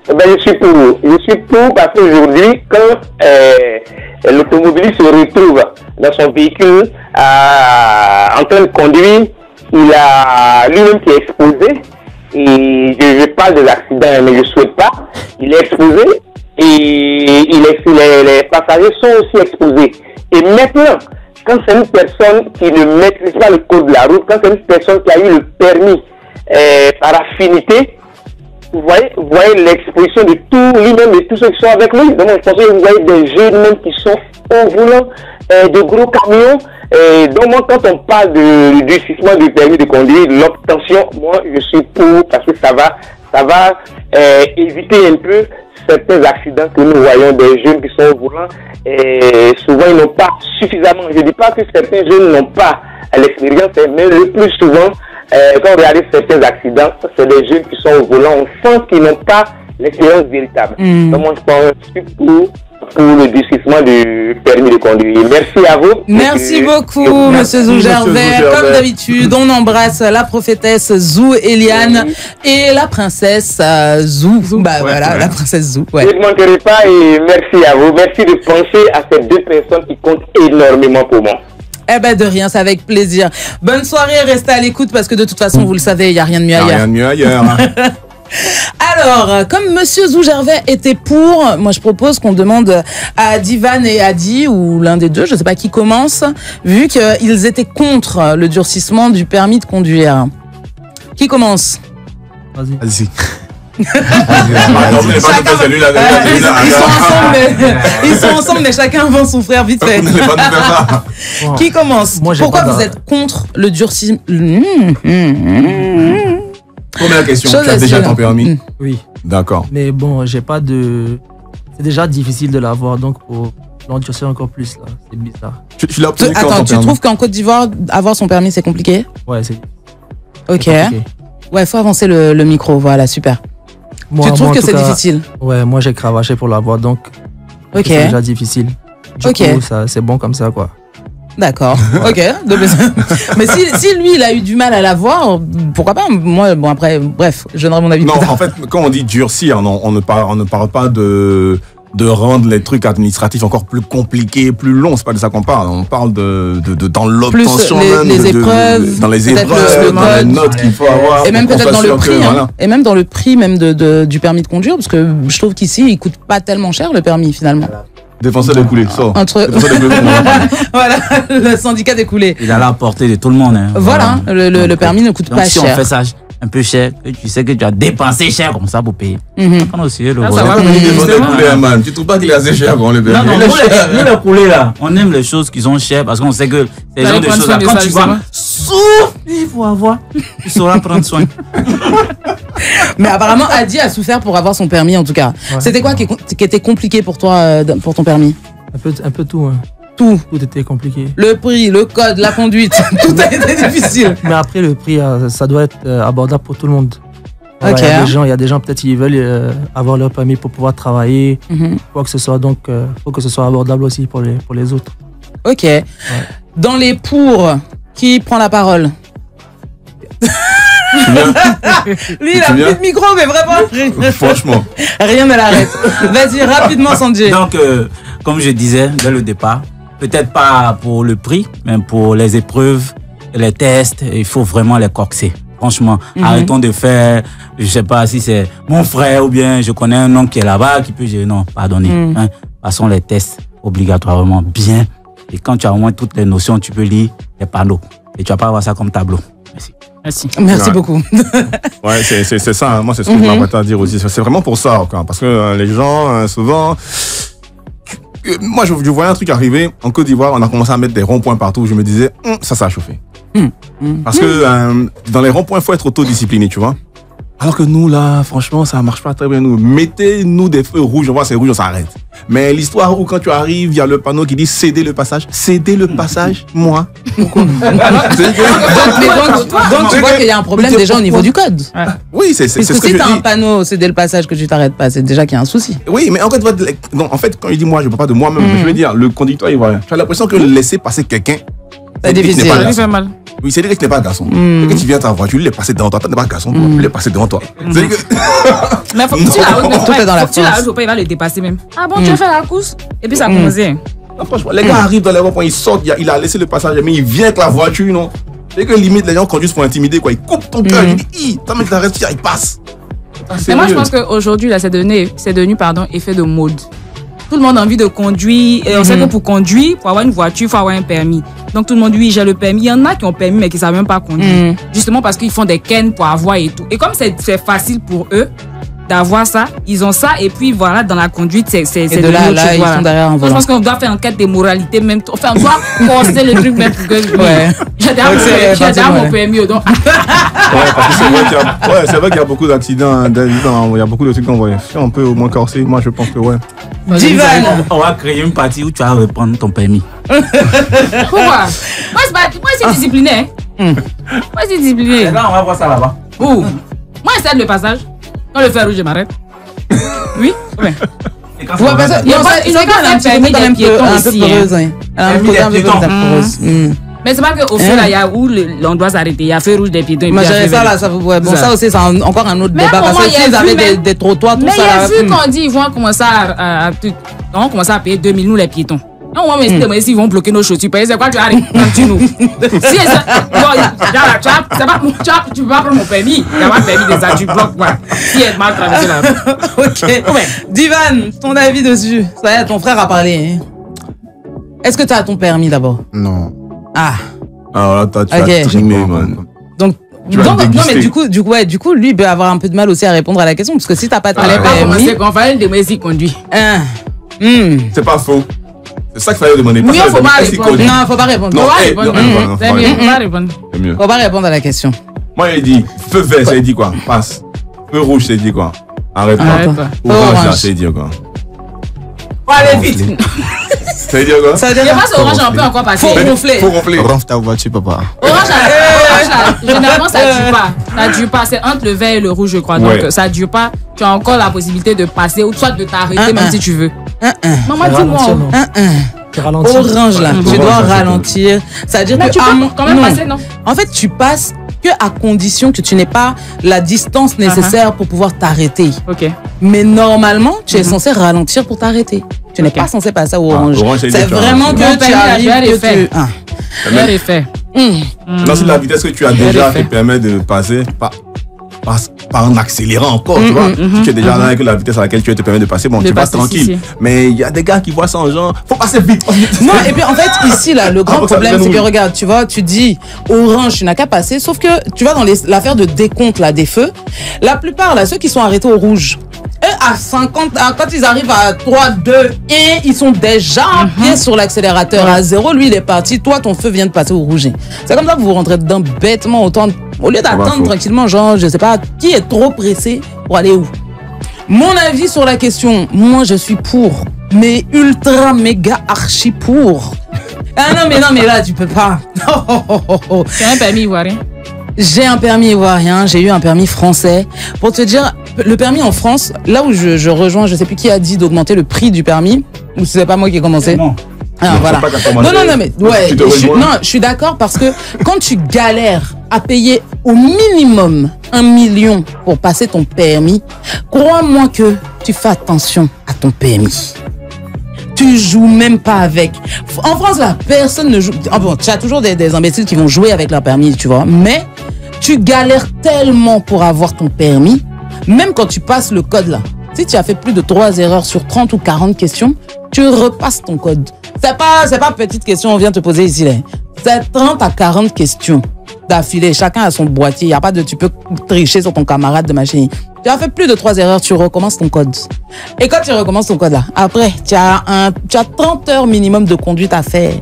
Je suis pour. Je suis pour parce qu'aujourd'hui, quand l'automobiliste se retrouve dans son véhicule en train de conduire, il a lui-même qui est exposé. Et je parle de l'accident, mais je ne souhaite pas. Il est exposé et les passagers sont aussi exposés. Et maintenant, quand c'est une personne qui ne maîtrise pas le code de la route, quand c'est une personne qui a eu le permis par affinité, vous voyez l'exposition de tout lui-même et tous ceux qui sont avec lui. Donc, je pense que vous voyez des jeunes même qui sont au volant de gros camions. Donc, moi, quand on parle du durcissement du permis de conduire, de l'obtention, moi, je suis pour parce que ça va éviter un peu certains accidents que nous voyons des jeunes qui sont au volant. Et souvent, ils n'ont pas suffisamment. Je ne dis pas que certains jeunes n'ont pas l'expérience, mais le plus souvent, quand on regarde certains accidents, c'est des jeunes qui sont au volant. On sent qu'ils n'ont pas l'expérience véritable. Donc, moi, je suis pour le durcissement du permis de conduire. Merci à vous. Merci beaucoup, Monsieur Zou-Gervais. Comme d'habitude, on embrasse la prophétesse Zou Eliane et la princesse Zou. La princesse Zou. Ouais. Je ne manquerai pas et merci à vous. Merci de penser à ces deux personnes qui comptent énormément pour moi. Eh ben de rien, c'est avec plaisir. Bonne soirée, restez à l'écoute parce que de toute façon, vous le savez, il n'y a rien de mieux ailleurs. Rien de mieux ailleurs. Alors, comme Monsieur Zou-Gervais était pour, moi je propose qu'on demande à Divan et Adi, ou l'un des deux, je ne sais pas qui commence, vu qu'ils étaient contre le durcissement du permis de conduire. Qui commence? Vas-y. Ils sont ensemble, mais chacun avance son frère vite fait. Qui commence? Pourquoi vous êtes contre le durcissement? Première question, tu as déjà ton permis? Oui. D'accord. Mais bon, j'ai pas de... C'est déjà difficile de l'avoir, donc pour l'endurcir encore plus, là, c'est bizarre. Tu l'as obtenu quand? Attends, tu trouves qu'en Côte d'Ivoire, avoir son permis, c'est compliqué? Ouais, c'est... Ok. Ouais, faut avancer le micro, voilà, super. Tu trouves que c'est difficile? Ouais, moi j'ai cravaché pour l'avoir, donc ok. C'est déjà difficile. Du coup, c'est bon comme ça, quoi. D'accord, ok. Mais si lui, il a eu du mal à l'avoir, pourquoi pas? Moi, bon après, bref, je donnerai mon avis. Non, en fait, quand on dit durcir, on ne parle pas de rendre les trucs administratifs encore plus compliqués, plus longs. C'est pas de ça qu'on parle. On parle dans l'obtention même, les épreuves, dans les épreuves, dans les notes qu'il faut avoir. Et même peut-être dans le prix, et même dans le prix même du permis de conduire, parce que je trouve qu'ici, il coûte pas tellement cher le permis finalement. Défenseur des coulées, ça. Voilà, le syndicat des coulées. Il a la portée de tout le monde. Hein. Voilà, le permis ne coûte pas cher. Si on fait ça un peu cher, tu sais que tu as dépensé cher comme ça pour payer. On a aussi le Tu trouves pas qu'il est assez cher pour le permis? Non, nous les coulées là, on aime les choses qui sont chères parce qu'on sait que ces gens de choses là, quand tu vas souffrir, il faut avoir, tu sauras prendre soin. Mais apparemment, Adi a souffert pour avoir son permis en tout cas. Ouais. C'était quoi qui était compliqué pour toi, pour ton permis? Un peu tout. Hein. Tout était compliqué. Le prix, le code, la conduite, tout a été difficile. Mais après, le prix, ça doit être abordable pour tout le monde. Voilà, il y a des gens peut-être qui veulent avoir leur permis pour pouvoir travailler, quoi que ce soit. Donc, il faut que ce soit abordable aussi pour les autres. Ok. Ouais. Dans les pour, qui prend la parole? Lui, il a plus de micro, mais vraiment. Franchement. Rien ne l'arrête. Vas-y, rapidement, Sanjay. Donc, comme je disais dès le départ, peut-être pas pour le prix, mais pour les épreuves, les tests, il faut vraiment les coxer. Franchement, arrêtons de faire, je sais pas si c'est mon frère ou bien je connais un homme qui est là-bas qui peut dire non, pardonnez. Hein, passons les tests obligatoirement bien. Et quand tu as au moins toutes les notions, tu peux lire les panneaux. Et tu vas pas avoir ça comme tableau. Merci. Merci beaucoup. Ouais, c'est ça. Hein. Moi, c'est ce que je m'apprête à dire aussi. C'est vraiment pour ça, encore. Parce que les gens, souvent... Moi, je voyais un truc arriver. En Côte d'Ivoire, on a commencé à mettre des ronds-points partout. Je me disais, ça a chauffé. Parce que dans les ronds-points, il faut être autodiscipliné, tu vois. Alors que nous, là, franchement, ça marche pas très bien. Nous, mettez-nous des feux rouges, on voit c'est rouge, on s'arrête. Mais l'histoire où quand tu arrives, il y a le panneau qui dit cédez le passage. Cédez le passage, moi. Pourquoi? Donc, tu vois qu'il y a un problème déjà au niveau du code. Oui, c'est ce que je dis. Si tu as un panneau cédez le passage que tu t'arrêtes pas, c'est déjà qu'il y a un souci. Oui, mais en fait, quand il dit moi, je ne parle pas de moi-même. Je veux dire, le conducteur ivoirien. Tu as l'impression que laisser passer quelqu'un, c'est difficile. Ça fait mal. Oui, c'est dire que tu n'es pas garçon. Quand tu viens ta voiture, il est passé devant toi. Tu n'es pas garçon, il est passé devant toi. C'est que... Mais faut que tu la tout est dans la tu la il va le dépasser même. Ah bon, tu vas faire la course? Et puis ça a commencé. Non, franchement, les gars arrivent dans les ronds-points, ils sortent, il a laissé le passage, mais il vient avec la voiture, non? C'est que limite, les gens conduisent pour intimider, quoi. Ils coupent ton cœur, ils disent, t'as mis ta reste, il passe. Mais moi, je pense qu'aujourd'hui, là, c'est devenu, effet de mode. Tout le monde a envie de conduire. Et on sait que pour conduire, pour avoir une voiture, il faut avoir un permis. Donc tout le monde, oui, j'ai le permis. Il y en a qui ont permis, mais qui ne savent même pas conduire. Justement parce qu'ils font des kennes pour avoir et tout. Et comme c'est facile pour eux d'avoir ça, ils ont ça. Et puis voilà, dans la conduite, c'est de là, ils sont derrière un volant. Je pense qu'on doit faire une enquête des moralités même. Enfin, on doit forcer le truc même pour que j'ai déjà mon permis. Donc... c'est vrai qu'il y a beaucoup d'accidents. Il y a beaucoup de trucs qu'on voit. Si on peut au moins corser, moi je pense que ouais. Divan, on va créer une partie où tu vas reprendre ton permis. Pourquoi? Moi, c'est discipliné. Moi, c'est discipliné. Là, on va voir ça là-bas. Où? Moi, je cède le passage. Quand le fer rouge, je m'arrête. Oui? Ouais. Il y a un permis des piétons ici. Mais c'est pas qu'au feu, là, il y a où on doit s'arrêter. Il y a feu rouge des piétons. Moi, j'avais ça là, ça aussi, c'est encore un autre débat. Parce que s'ils avaient des trottoirs, tout ça. Mais il y a vu qu'on dit, ils vont commencer à payer 2000, nous, les piétons. Non, mais s'ils vont bloquer nos chaussures, c'est quoi, tu arrives, continue. Si tu peux pas prendre mon permis, tu n'as pas le permis de ça, tu bloques, quoi. Si elle mal traversée là. Ok. Divan, ton avis dessus? Ça y est, ton frère a parlé. Est-ce que tu as ton permis d'abord? Non. Ah. Alors là, tu as trimé, man. Donc, non, mais du coup, lui, il peut avoir un peu de mal aussi à répondre à la question, parce que si tu n'as pas de permis. C'est qu'on fallait demander s'il conduit. C'est pas faux. C'est ça qu'il fallait demander. Oui, faut pas répondre. Non, faut pas répondre. C'est mieux, faut pas répondre. Faut pas répondre à la question. Moi, il dit feu vert, ça dit quoi? Passe. Feu rouge, ça dit quoi? Arrête pas. Orange, ça dit quoi? Faut aller vite. Ça veut dire quoi? Ça veut dire que orange, on peut encore passer. Faut ronfler. Ronfle ta voiture, papa. Orange, généralement, ça dure pas. Ça dure pas. C'est entre le vert et le rouge, je crois. Donc, ça dure pas. Tu as encore la possibilité de passer ou soit de t'arrêter, même si tu veux. Maman, dis-moi. Orange, là. Tu dois ralentir. Ça veut dire que tu peux quand même passer, non? En fait, tu passes que à condition que tu n'aies pas la distance nécessaire pour pouvoir t'arrêter. Ok. Mais normalement, tu es censé ralentir pour t'arrêter. Tu n'es pas censé passer au orange. C'est vraiment que tu arrives que tu... Bien fait. Non, c'est la vitesse que tu as déjà qui permet de passer par en accélérant encore, tu vois. Si tu es déjà là avec la vitesse à laquelle tu te permets de passer, bon, tu vas tranquille. Mais il y a des gars qui voient ça en genre, faut passer vite. Non, et puis en fait, ici, là, le grand problème, c'est que regarde, tu vois, tu dis orange, tu n'as qu'à passer, sauf que, tu vois, dans l'affaire de décompte, là, des feux, la plupart, là, ceux qui sont arrêtés au rouge, eux, à 50, quand ils arrivent à 3, 2, 1, ils sont déjà en pied sur l'accélérateur. À 0, lui, il est parti. Toi, ton feu vient de passer au rouge. C'est comme ça que vous rentrez dedans bêtement autant. Au lieu d'attendre tranquillement, genre, je sais pas, qui est trop pressé pour aller où? Mon avis sur la question, moi, je suis pour. Mais ultra, méga, archi pour. Ah non, mais là, tu peux pas. C'est un permis ivoirien. J'ai un permis ivoirien, j'ai eu un permis français. Pour te dire, le permis en France, là où je rejoins, je sais plus qui a dit d'augmenter le prix du permis, ou c'est pas moi qui ai commencé. Non. Ah, voilà. Non, mais ouais, je suis d'accord parce que quand tu galères à payer au minimum 1 million pour passer ton permis, crois-moi que tu fais attention à ton permis. Tu joues même pas avec. En France, là, personne ne joue. Ah bon, tu as toujours des imbéciles qui vont jouer avec leur permis, tu vois. Mais tu galères tellement pour avoir ton permis, même quand tu passes le code là. Si tu as fait plus de 3 erreurs sur 30 ou 40 questions, tu repasses ton code. C'est pas petite question, on vient te poser ici, là. C'est 30 à 40 questions d'affilée. Chacun a son boîtier. Il n'y a pas de, tu peux tricher sur ton camarade de machine. Tu as fait plus de 3 erreurs, tu recommences ton code. Et quand tu recommences ton code là, après, tu as 30 heures minimum de conduite à faire.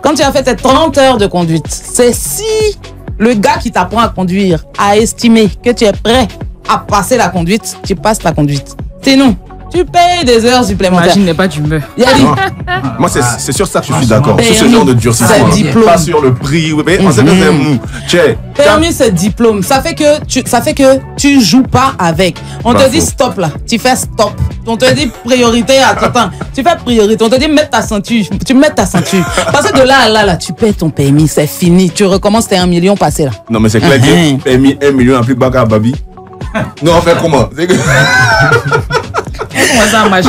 Quand tu as fait tes 30 heures de conduite, c'est si le gars qui t'apprend à conduire a estimé que tu es prêt à passer la conduite, tu passes la conduite. Sinon, tu payes des heures supplémentaires. Imagine, n'est pas d'humeur. Moi, c'est sur ça que je suis d'accord. Sur ce genre de durcissement. Pas sur le prix. Mais on sait que c'est mou. Permis, c'est diplôme. Ça fait que tu joues pas avec. On te dit stop là. Tu fais stop. On te dit priorité à tout temps. Tu fais priorité. On te dit mets ta ceinture. Tu mets ta ceinture. Parce que de là à là, tu payes ton permis. C'est fini. Tu recommences tes 1 million passé là. Non, mais c'est clair que permis 1 million en plus bas qu'à Babi. Non, on fait comment?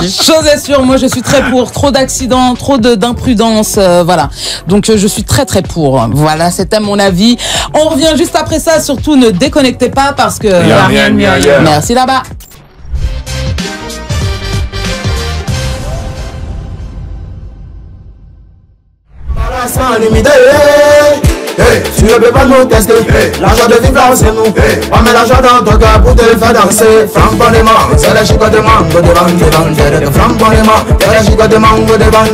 Chose est sûre, moi je suis très pour. Trop d'accidents, trop d'imprudence, voilà. Donc je suis très pour. Voilà, c'était mon avis. On revient juste après ça. Surtout ne déconnectez pas parce que il y a rien de mieux ailleurs. Merci là-bas. Hey, tu ne peux pas nous tester. L'argent de vivre c'est nous. On met l'argent dans ton cœur pour te le faire danser. Frambonement, c'est la chicotte de mango devant. Frambolement, c'est la chicotte de mango devant.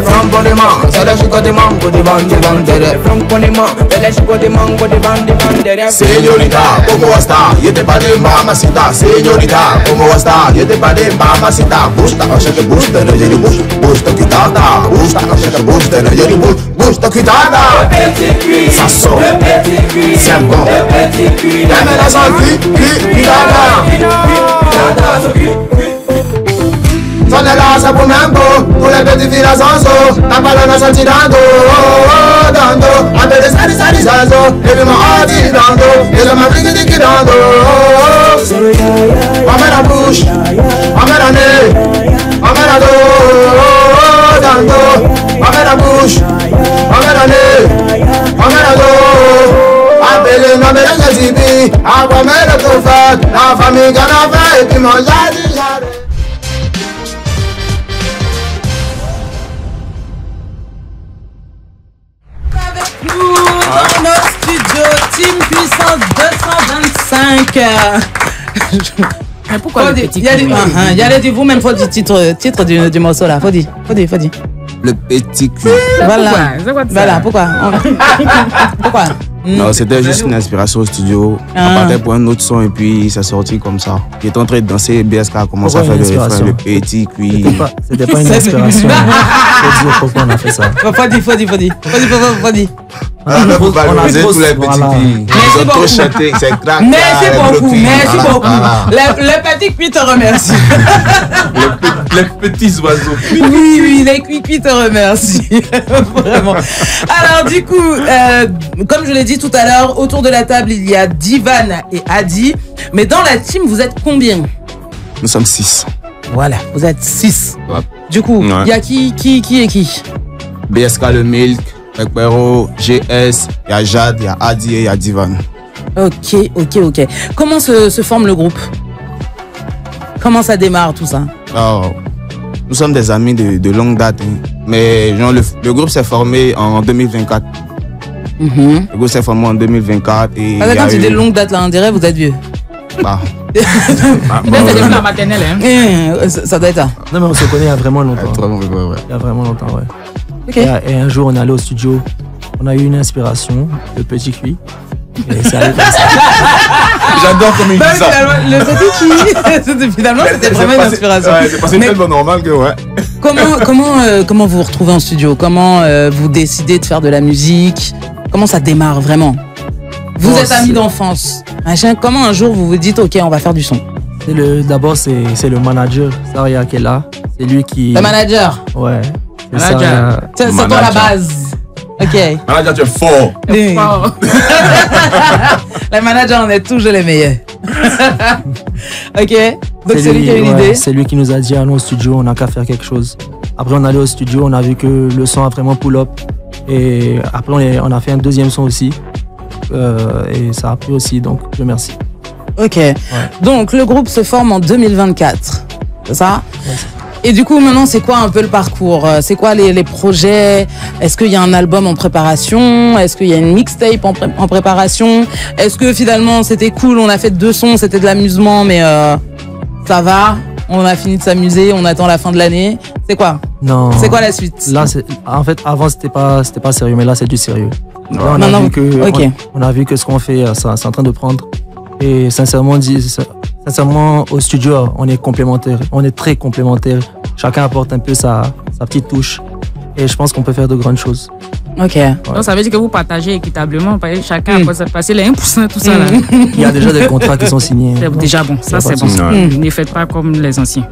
Frambolement, c'est la chicotte de mango devant. Frambolement, c'est la chicotte de mango devant. Señorita, como está? Yo te paré mamacita. Señorita, como está? Yo te paré mamacita. Busta, achete busta, no yeri busta. Busta quitada. Busta, achete busta, no yeri busta. Busta quitada. Ça sort, c'est bon. Dame la santé, Son de là, c'est pour même beau. Pour les petits filles, la sanso. La balle, on a senti dando. Avec les sali, sanso. Et puis mon ordi dando. Et je m'applique qui dando. On met la bouche, on met la nez, on met la dos. Dando, on met la bouche, on met la nez. Appelez nos mères de Zibi, après le prophète, la famille qu'on a fait et puis mon jardin. Avec nous dans notre studio, Team Puissance 225. Mais pourquoi le petit Il y a des vous-même, faut dire titre du morceau là, faut dire. Le petit cul. Voilà, pourquoi? Pourquoi? Non, c'était juste une inspiration au studio. On partait pour un autre son et puis ça sorti comme ça. J'étais en train de danser, BSK a commencé à faire le refrain, le petit cuit. C'était pas une inspiration. Faut dire pourquoi on a fait ça. Faut dire. On a fait tous les petits cuits. Ils ont trop chanté, c'est crack. Merci beaucoup. Les petits cuits te remercient. Les petits oiseaux. Oui, les cuits te remercient. Vraiment. Alors du coup, comme je l'ai dit tout à l'heure, autour de la table, il y a Divan et Adi. Mais dans la team, vous êtes combien? Nous sommes 6. Voilà, vous êtes 6. Ouais. Du coup, il y a qui et qui? BSK le Milk, Pekpero, GS, il y a Jade, il y a Adi et il y a Divan. Ok. Comment se forme le groupe? Comment ça démarre tout ça? Alors, nous sommes des amis de longue date, hein. Mais genre, le groupe s'est formé en 2024. Le groupe s'est formé en 2024. Et quand tu dis longue date, là, on dirait vous êtes vieux. Bah. C'est depuis la maternelle, hein. Ça doit être ça. Non, mais on se connaît il y a vraiment longtemps. Ouais. Il y a vraiment longtemps, ouais. Okay. Et un jour, on est allé au studio. On a eu une inspiration, le petit cuit. Et ça allait comme ça. J'adore comme il dit ça. Le petit cuit. Finalement, c'était vraiment une inspiration. Ouais, c'est passé tellement normal que ouais. Comment vous vous retrouvez en studio? Comment vous décidez de faire de la musique? Comment ça démarre vraiment? Vous êtes amis d'enfance. Machin, comment un jour vous vous dites, ok, on va faire du son? D'abord, c'est le manager, Saria, qui est là. C'est lui qui... Le manager? Ouais. C'est toi la base. Ok. Manager, tu es fort. Oui. Les managers, on est toujours les meilleurs. Ok. Donc c'est lui qui a eu l'idée. C'est lui qui nous a dit, allons au studio, on n'a qu'à faire quelque chose. Après, on est allé au studio, on a vu que le son a vraiment pull-up. Et après, on a fait un deuxième son aussi. Et ça a pris aussi, donc je remercie. Ok. Ouais. Donc le groupe se forme en 2024. C'est ça? Ouais. Et du coup, maintenant, c'est quoi un peu le parcours? C'est quoi les projets? Est-ce qu'il y a un album en préparation? Est-ce qu'il y a une mixtape en préparation? Est-ce que finalement, c'était cool, on a fait 2 sons, c'était de l'amusement, mais ça va? On a fini de s'amuser, on attend la fin de l'année. C'est quoi? Non. C'est quoi la suite? Là, en fait, avant, c'était pas sérieux, mais là, c'est du sérieux. Là, on a vu que ce qu'on fait, c'est en train de prendre. Et sincèrement, au studio, on est complémentaires. On est très complémentaires. Chacun apporte un peu sa petite touche. Et je pense qu'on peut faire de grandes choses. Ok. Ouais. Donc ça veut dire que vous partagez équitablement. Chacun a passé les 1%, tout ça là. Il y a déjà des contrats qui sont signés. C'est déjà bon. Ça, c'est bon. Ne faites pas comme les anciens.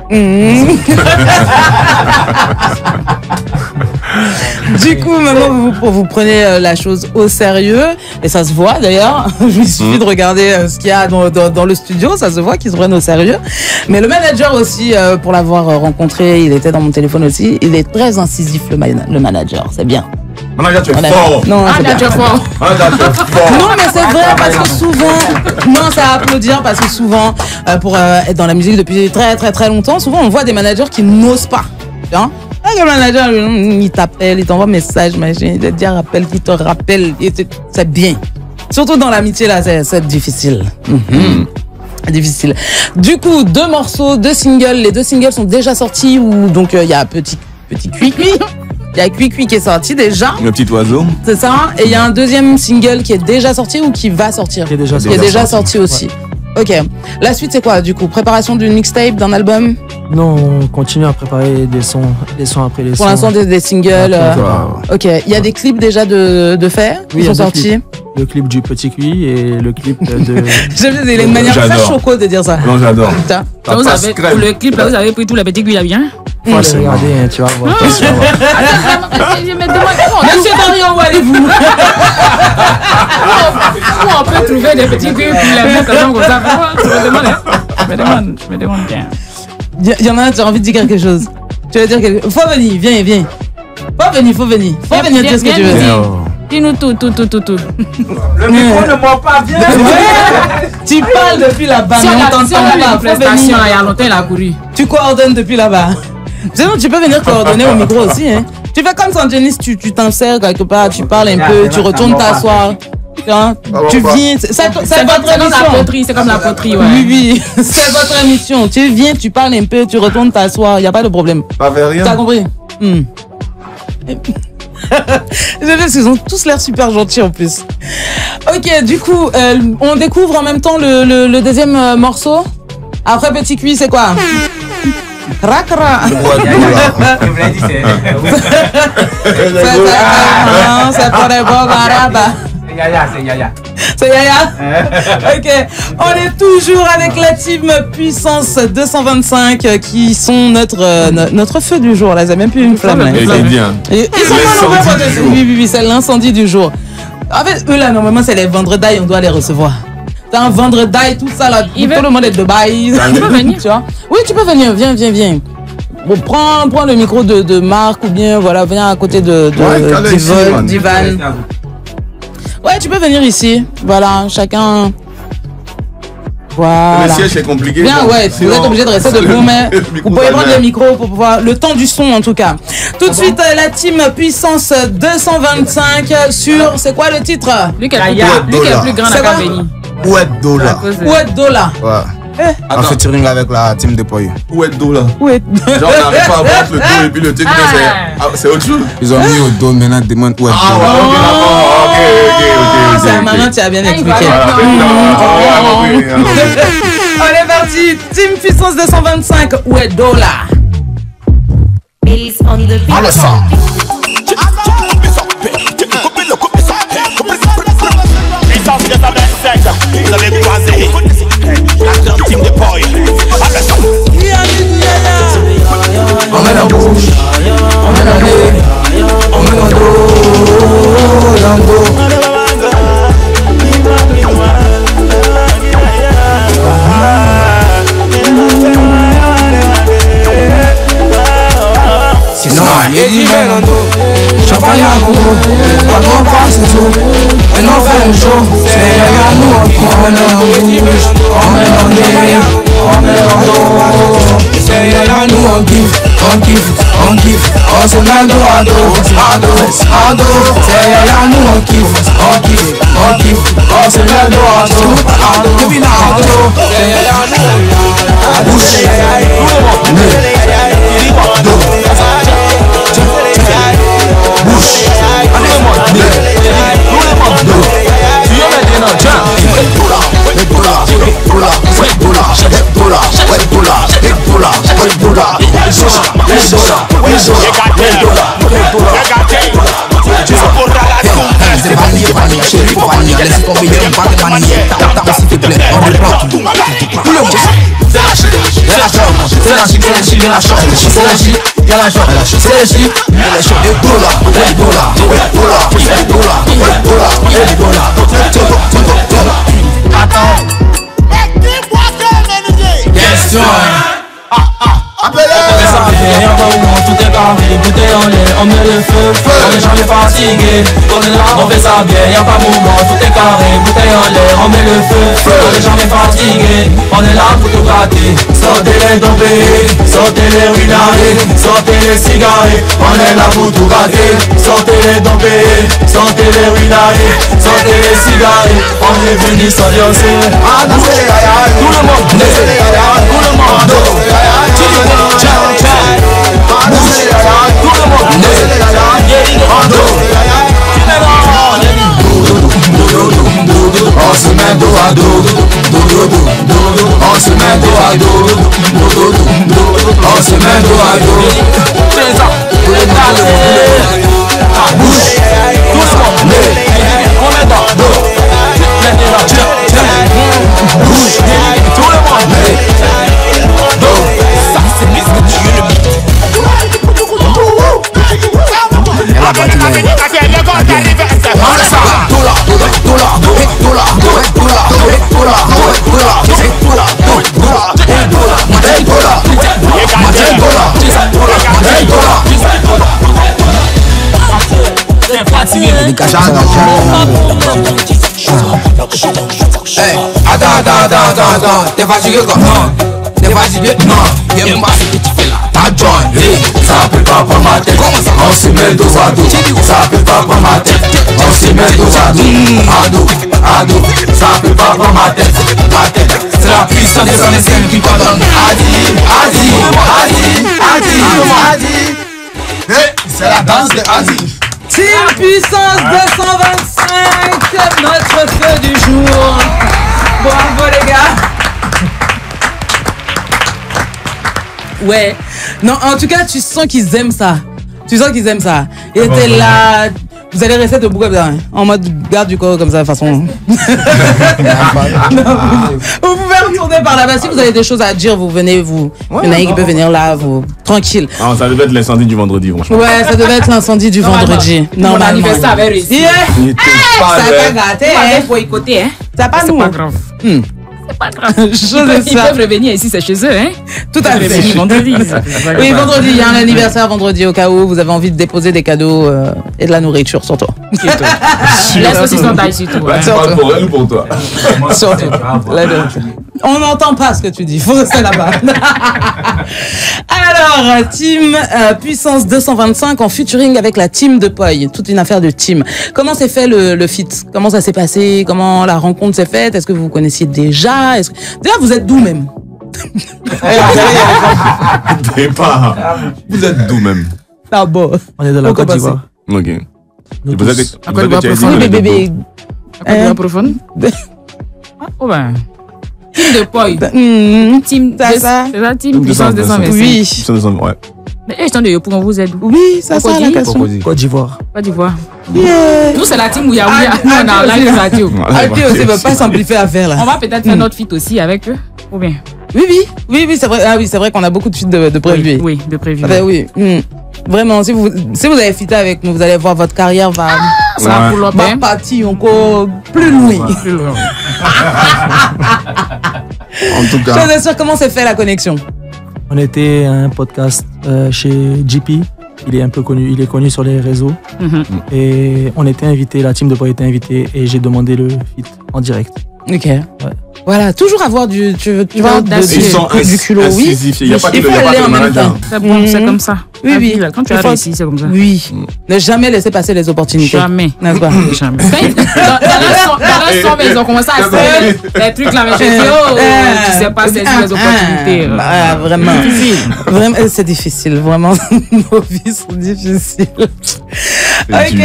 Du coup, maintenant, vous prenez la chose au sérieux. Et ça se voit d'ailleurs. Il suffit de regarder ce qu'il y a dans le studio. Ça se voit qu'ils se prennent au sérieux. Mais le manager aussi, pour l'avoir rencontré, il était dans mon téléphone aussi. Il est très incisif, le manager. C'est bien. Manager, tu es fort. Non, tu es fort. Non, mais c'est vrai parce que souvent, non, c'est à applaudir parce que souvent, pour être dans la musique depuis très très très longtemps, souvent on voit des managers qui n'osent pas. Hein? Le manager, il t'appelle, il t'envoie un message, machin, il te dit rappelle, il te rappelle, c'est bien. Surtout dans l'amitié là, c'est difficile. Difficile. Du coup, 2 morceaux, 2 singles. Les 2 singles sont déjà sortis ou donc il y a petit Cuicui. Il y a Cuicui qui est sorti déjà. Le petit oiseau. C'est ça. Et il y a un deuxième single qui est déjà sorti ou qui va sortir. Qui est déjà sorti aussi. Ouais. Ok. La suite c'est quoi du coup? Préparation d'une mixtape, d'un album? Non, on continue à préparer des sons après les sons. Pour l'instant des singles. Ok. Il y a des clips déjà de faits qui sont sortis. Le clip du Petit Cuit et le clip de... J'aime bien, il a une manière très choco de dire ça. Non, j'adore. Pour le clip, là, vous avez pris tout le Petit Cuit là bien? Regardez, tu vas voir. Je me demande comment. Monsieur Marion, où allez-vous? Où on peut trouver des petits cuits pour les mettre comme ça? Je me demande bien. Il y en a un, tu as envie de dire quelque chose. Tu veux dire quelque chose? Faut venir, viens. Faut venir dire ce que tu veux dire. Dis-nous tout. Le micro ne mord pas bien. Tu parles depuis là-bas, mais on t'entend pas. Il y a longtemps, il a couru. Tu coordonnes depuis là-bas. Sinon, tu peux venir coordonner au micro aussi. Hein. Tu fais comme Sanjenis, tu t'insères quelque part, tu parles un peu, tu retournes t'asseoir. Tu viens, c'est votre émission. C'est comme la poterie, ouais. Oui, c'est votre émission. Tu viens, tu parles un peu, tu retournes t'asseoir, il n'y a pas de problème. Pas vers rien. T'as compris? J'aime bien qu'ils ont tous l'air super gentils en plus. Ok, du coup, on découvre en même temps le deuxième morceau. Après Petit Cuit, c'est quoi? Rakra. C'est pour les beaux arabes. C'est Yaya. C'est Yaya. Ok. On est toujours avec la team Puissance 225 qui sont notre feu du jour. Là, ils n'ont même plus une flamme. Ils sont pas nombreux. Oui, c'est l'incendie du jour. En fait, eux là, normalement, c'est les vendredis, on doit les recevoir. C'est un vendredi, tout ça là. Tout le monde est de bail. Tu peux venir, tu vois? Oui, tu peux venir. Viens. Bon, prends le micro de Marc ou bien voilà, viens à côté de d'Ivan. Ouais, tu peux venir ici. Voilà, chacun. Voilà. Le siège est compliqué. Bien, ouais, vous êtes obligé de rester debout, mais vous pouvez prendre le micro pour pouvoir. Le temps du son, en tout cas. Tout de suite, la team Puissance 225 sur. C'est quoi le titre? Lui qui est le plus grand à Kabeni. Oued Dola. Oued Dola. Ouais. En featuring avec la team déployée. Oued Dola. Oued. Genre, on n'arrive pas à voir le dos et puis le titre, c'est autre chose. Ils ont mis au dos, maintenant demande Oued Dola. Ah, ok. Ça, maintenant, tu as bien expliqué. On est parti. Team Puissance 225. Oued Dola. Alors ça. Puissance 225. vous avez croisé la grande team de Boy. On met la bouche, on met la nez, on met dans le dos. Sinon, il est du Mélando, champagne à goût, pas trop passe tout, et non fait un show, c'est à nous, on met dans le bouche, on met dans le nez, on met dans le dos. C'est à nous, on kiffe, on kiffe, on kiffe, on se met dos à dos, à dos, à dos. C'est à nous, on kiffe, on kiffe, on kiffe, on se met dos à dos, à dos, depuis là, à dos. C'est à nous, à bouche, nez, dos. Tout est carré, bouteille en l'air, on met le feu, on est jamais fatigué, on est là, on fait ça bien, y'a pas mouvement, tout est carré, bouteille en l'air, on met le feu, on est jamais fatigué, on est là pour tout gratter, sortez les tombés, sortez les ruinarés, sortez les cigarettes, on est là pour tout gratter, sortez les tombés, sortez les ruinarés, sortez les cigarettes, on est venu s'ambiancer, tout le monde, tout le monde, on se met dos à dos, on se met dos à dos, on se met dos à dos. À bouche, tout le monde, on met dans dos. Bouche, tout le monde, dos. Ça c'est Mr. Dieu le beat. Attends, t'es fatigué comment? T'es fatigué? Non, y'aime pas ce que tu fais là. T'as joint, ça peut pas prendre ma tête. On se met dos à dos, ça peut pas prendre ma tête. On se met dos à dos, ça peut pas prendre ma tête. C'est la puissance des anciens qui pardonne. Adi. C'est la danse de Adi. Team Puissance 225, notre feu du jour. Bravo les gars. Ouais. Non, en tout cas, tu sens qu'ils aiment ça. Ils étaient là. Vous allez rester debout comme ça, hein, en mode garde du corps comme ça, de façon. Vous pouvez retourner par là-bas. Si vous avez des choses à dire, vous venez, vous. Il y en a qui peut venir là, vous. Tranquille. Ah, ça devait être l'incendie du vendredi, franchement. Ouais, ça devait être l'incendie du vendredi. Mon anniversaire avait réussi. Ça t'a gâté, hein. Faut écouter, hein. Ça pas nous. C'est pas grave. C'est pas grave. Ils peuvent revenir ici, c'est chez eux, hein. Tout à fait. Vendredi. Oui, vendredi, il y a un anniversaire vendredi au cas où vous avez envie de déposer des cadeaux et de la nourriture sur toi. Laisse aussi son taille sur toi. Tu parles pour elle ou pour toi? Surtout. On n'entend pas ce que tu dis, faut rester là-bas. Alors, team Puissance 225 en featuring avec la team de Poi, toute une affaire de team. Comment s'est fait le feat? Comment ça s'est passé? Comment la rencontre s'est faite? Est-ce que vous vous connaissiez déjà? Déjà, vous êtes d'où même? Vous êtes d'où même? Ah bon. On est de la Côte d'Ivoire. Ok. Vous êtes à Côte d'Ivoire profonde? Oui, bébé. À Côte d'Ivoire profonde? Oh ben. Team de Poi. Team c'est ça. C'est ça, team Puissance 225. Oui. Ouais. Mais je t'en dis, pour vous êtes où? Oui, ça, Côte d'Ivoire. Côte d'Ivoire. Nous, c'est la team Ouya Ouya. Nous, on a live radio. Alpi aussi ne veut pas simplifier l'affaire là. On va peut-être faire notre feat aussi avec eux. Ou bien? Oui, c'est vrai. Ah oui, c'est vrai qu'on a beaucoup de feats de prévus. Oui, de prévus. Oui. Vraiment, si vous avez fité avec nous, vous allez voir votre carrière va partir encore plus loin. En tout cas. Je suis sûr, comment s'est fait la connexion? On était à un podcast chez JP. Il est un peu connu, il est connu sur les réseaux. Et on était invités, la team de Boy était invitée et j'ai demandé le feat en direct. Ok. Ouais. Voilà, toujours avoir du culot, oui. Il y a pas de aller en même temps. C'est comme ça. Oui. Quand tu as réussi, c'est comme ça. Oui. Ne jamais laisser passer les opportunités. Jamais. N'est-ce pas? Jamais. Dans leur son, ils ont commencé à faire les trucs là, mais je dis, tu sais pas saisir les opportunités. Vraiment. Vraiment, c'est difficile. Vraiment, nos vies sont difficiles. Ok.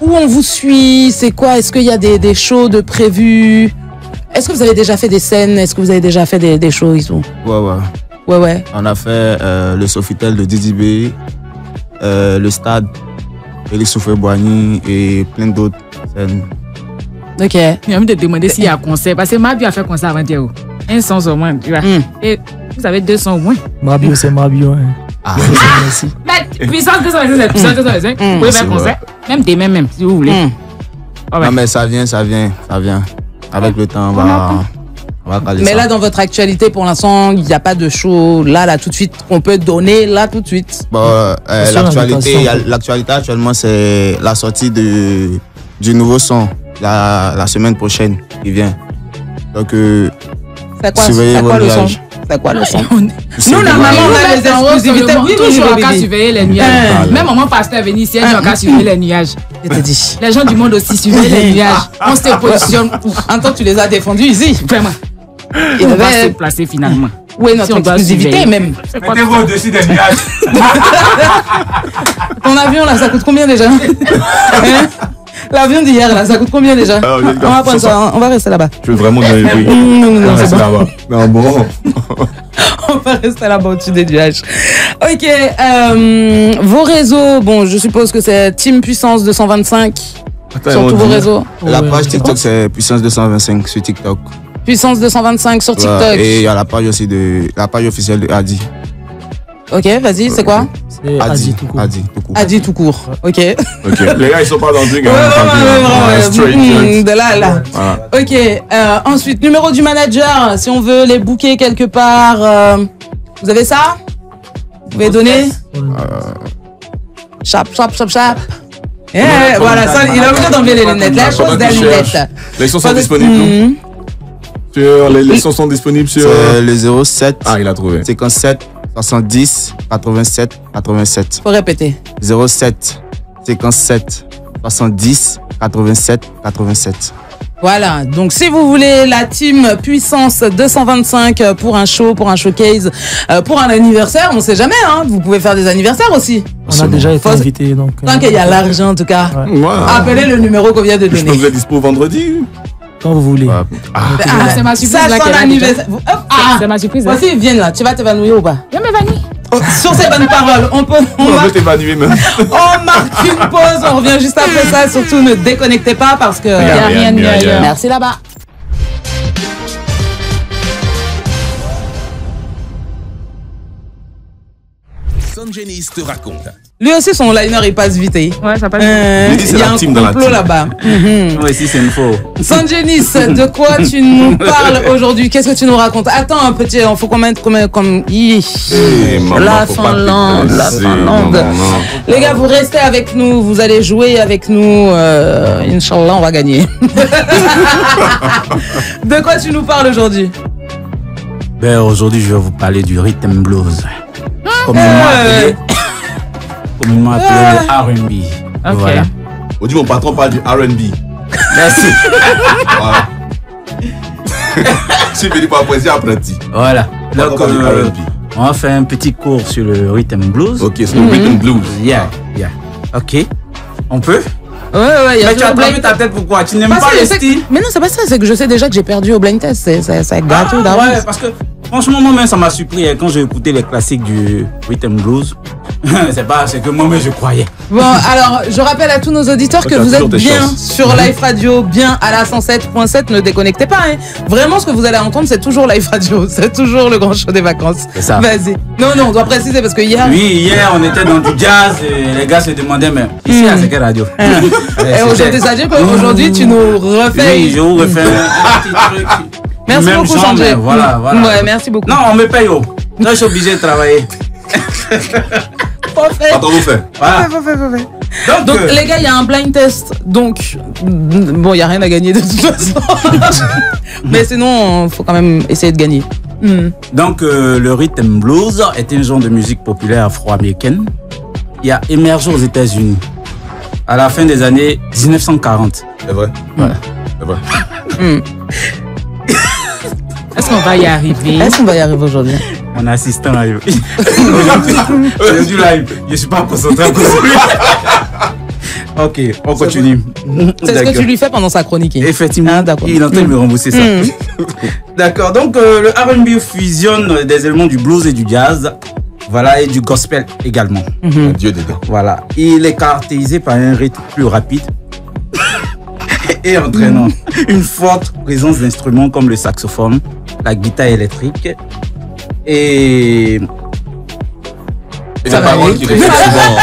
Où on vous suit? C'est quoi? Est-ce qu'il y a des shows de prévus? Est-ce que vous avez déjà fait des scènes? Est-ce que vous avez déjà fait des shows et tout? Ouais. On a fait le Sofitel de Didi B, le Stade, Félix Soufé-Boigny et plein d'autres scènes. Ok. Il a envie de demander s'il y a un concert. Parce que Mabio a fait concert avant-hier. Un son au moins, tu vois. Et vous avez 2 sons au moins. Mabio, c'est Mabio. Merci. Mais puissance 225, c'est puissance 225. Vous pouvez faire un concert. Même demain, même, si vous voulez. Non, mais ça vient. Avec le temps, on va caler ça. Mais là, dans votre actualité, pour l'instant, il n'y a pas de show là, tout de suite, qu'on peut donner là, tout de suite. Bon, l'actualité actuellement, c'est la sortie du nouveau son la semaine prochaine qui vient. Donc, surveillez vos nuages. C'est quoi le son? Nous, normalement, on a les exclusivités. Toujours qu'à surveiller les nuages. Même maman pasteur venu ici, elle qu'à surveiller les nuages. Je te dis. Les gens du monde aussi surveillent les nuages. On se positionne. En tant que tu les as défendus ici. Vraiment. Et on va se placer finalement. Oui, notre exclusivité même. Mettez-vous au-dessus des nuages. Ton avion là, ça coûte combien déjà? L'avion d'hier là, ça coûte combien déjà? On va prendre ça, on va rester là-bas. Tu veux vraiment donner le prix? Non, c'est là-bas. Non, bon. On va rester là-bas au-dessus des nuages. Ok, vos réseaux, bon, je suppose que c'est Team Puissance 225 sur tous vos réseaux. La page TikTok, c'est Puissance 225 sur TikTok. Puissance 225 sur TikTok. Et il y a la page aussi la page officielle de Adi. Ok, vas-y, c'est quoi? C'est Adi tout court. Adi tout court. Ok. Les gars, ils sont pas dans le truc. De là. Voilà. Ok. Ensuite, numéro du manager, si on veut les booker quelque part. Vous avez ça? Vous pouvez donner? Chap. Voilà, ça, il a oublié d'enlever les lunettes. La chose des lunettes. Les sons sont disponibles. Les sons sont disponibles sur le 07. Ah, il a trouvé. 57 70 87 87. Faut répéter. 07 57 70 87 87. Voilà, donc si vous voulez la team Puissance 225 pour un show, pour un showcase, pour un anniversaire, on sait jamais, hein, vous pouvez faire des anniversaires aussi. On a déjà été invités, donc. Tant qu'il y a l'argent en tout cas. Ouais. Appelez le numéro qu'on vient de donner. Je vous ai dispo vendredi. Quand vous voulez. C'est ma surprise. Ça, son anniversaire. C'est ma surprise. Voici, viens là, tu vas t'évanouir ou pas? Je vais m'évanouir. Sur ces bonnes paroles, on va t'évanouir même. On marque une pause, on revient juste après ça. Surtout ne déconnectez pas parce que il n'y a rien de mieux ailleurs. Merci là-bas. Sangenis te raconte. Lui aussi, son liner, il passe vite. Ouais, ça passe vite. Il y a un complot là-bas. Moi aussi, c'est une faux. Sangenis, de quoi tu nous parles aujourd'hui? Qu'est-ce que tu nous racontes? Attends un petit, il faut qu'on mette comme... La Finlande. Les gars, vous restez avec nous, vous allez jouer avec nous. Inch'Allah, on va gagner. De quoi tu nous parles aujourd'hui? Aujourd'hui, je vais vous parler du rhythm blues. Communément appelé le R&B. Ok. Voilà. Aujourd'hui, mon patron parle du R&B. Merci. Voilà. Je suis venu pour apprécier apprenti. Voilà. Donc, on va faire un petit cours sur le rhythm blues. Ok, c'est le rhythm blues. Yeah. Ok. On peut? Ouais, mais tu as prévu ta tête pourquoi? Tu n'aimes pas le style? Mais non, c'est pas ça, c'est que je sais déjà que j'ai perdu au blind test. C'est gâteau d'avance. Ouais, parce que Franchement, moi-même, ça m'a surpris quand j'ai écouté les classiques du rhythm blues. C'est pas ce que moi-même je croyais. Bon, alors, je rappelle à tous nos auditeurs que vous êtes bien sur Live Radio, bien à la 107.7. Ne déconnectez pas. Hein. Vraiment, ce que vous allez entendre, c'est toujours Live Radio. C'est toujours le grand show des vacances. C'est ça. Vas-y. Non, on doit préciser parce que hier. Oui, hier, on était dans du jazz et les gars se demandaient, mais ici, c'est quelle radio? Et aujourd'hui, ça veut dire qu'aujourd'hui, tu nous refais. Oui, je vous refais un petit truc. Merci même beaucoup, genre, Chandé. Voilà. Ouais, merci beaucoup. Non, on me paye. Là, je suis obligé de travailler. Attends, vous faites. Voilà. Donc les gars, il y a un blind test. Donc, bon, il n'y a rien à gagner de toute façon. Mais sinon, il faut quand même essayer de gagner. Donc, le rhythm blues est un genre de musique populaire afro-américaine qui a émergé aux États-Unis à la fin des années 1940. C'est vrai? Voilà. C'est vrai. Est-ce qu'on va y arriver? Est-ce qu'on va y arriver aujourd'hui? Mon assistant arrive. Aujourd'hui, là, je ne suis pas concentré à cause de lui. Ok, on continue. C'est ce que tu lui fais pendant sa chronique. Effectivement, il est en train de me rembourser ça. D'accord, donc le R&B fusionne des éléments du blues et du jazz. Voilà, et du gospel également. Dieu dedans. Voilà, il est caractérisé par un rythme plus rapide et entraînant une forte présence d'instruments comme le saxophone, la guitare électrique et la parole qui reflète souvent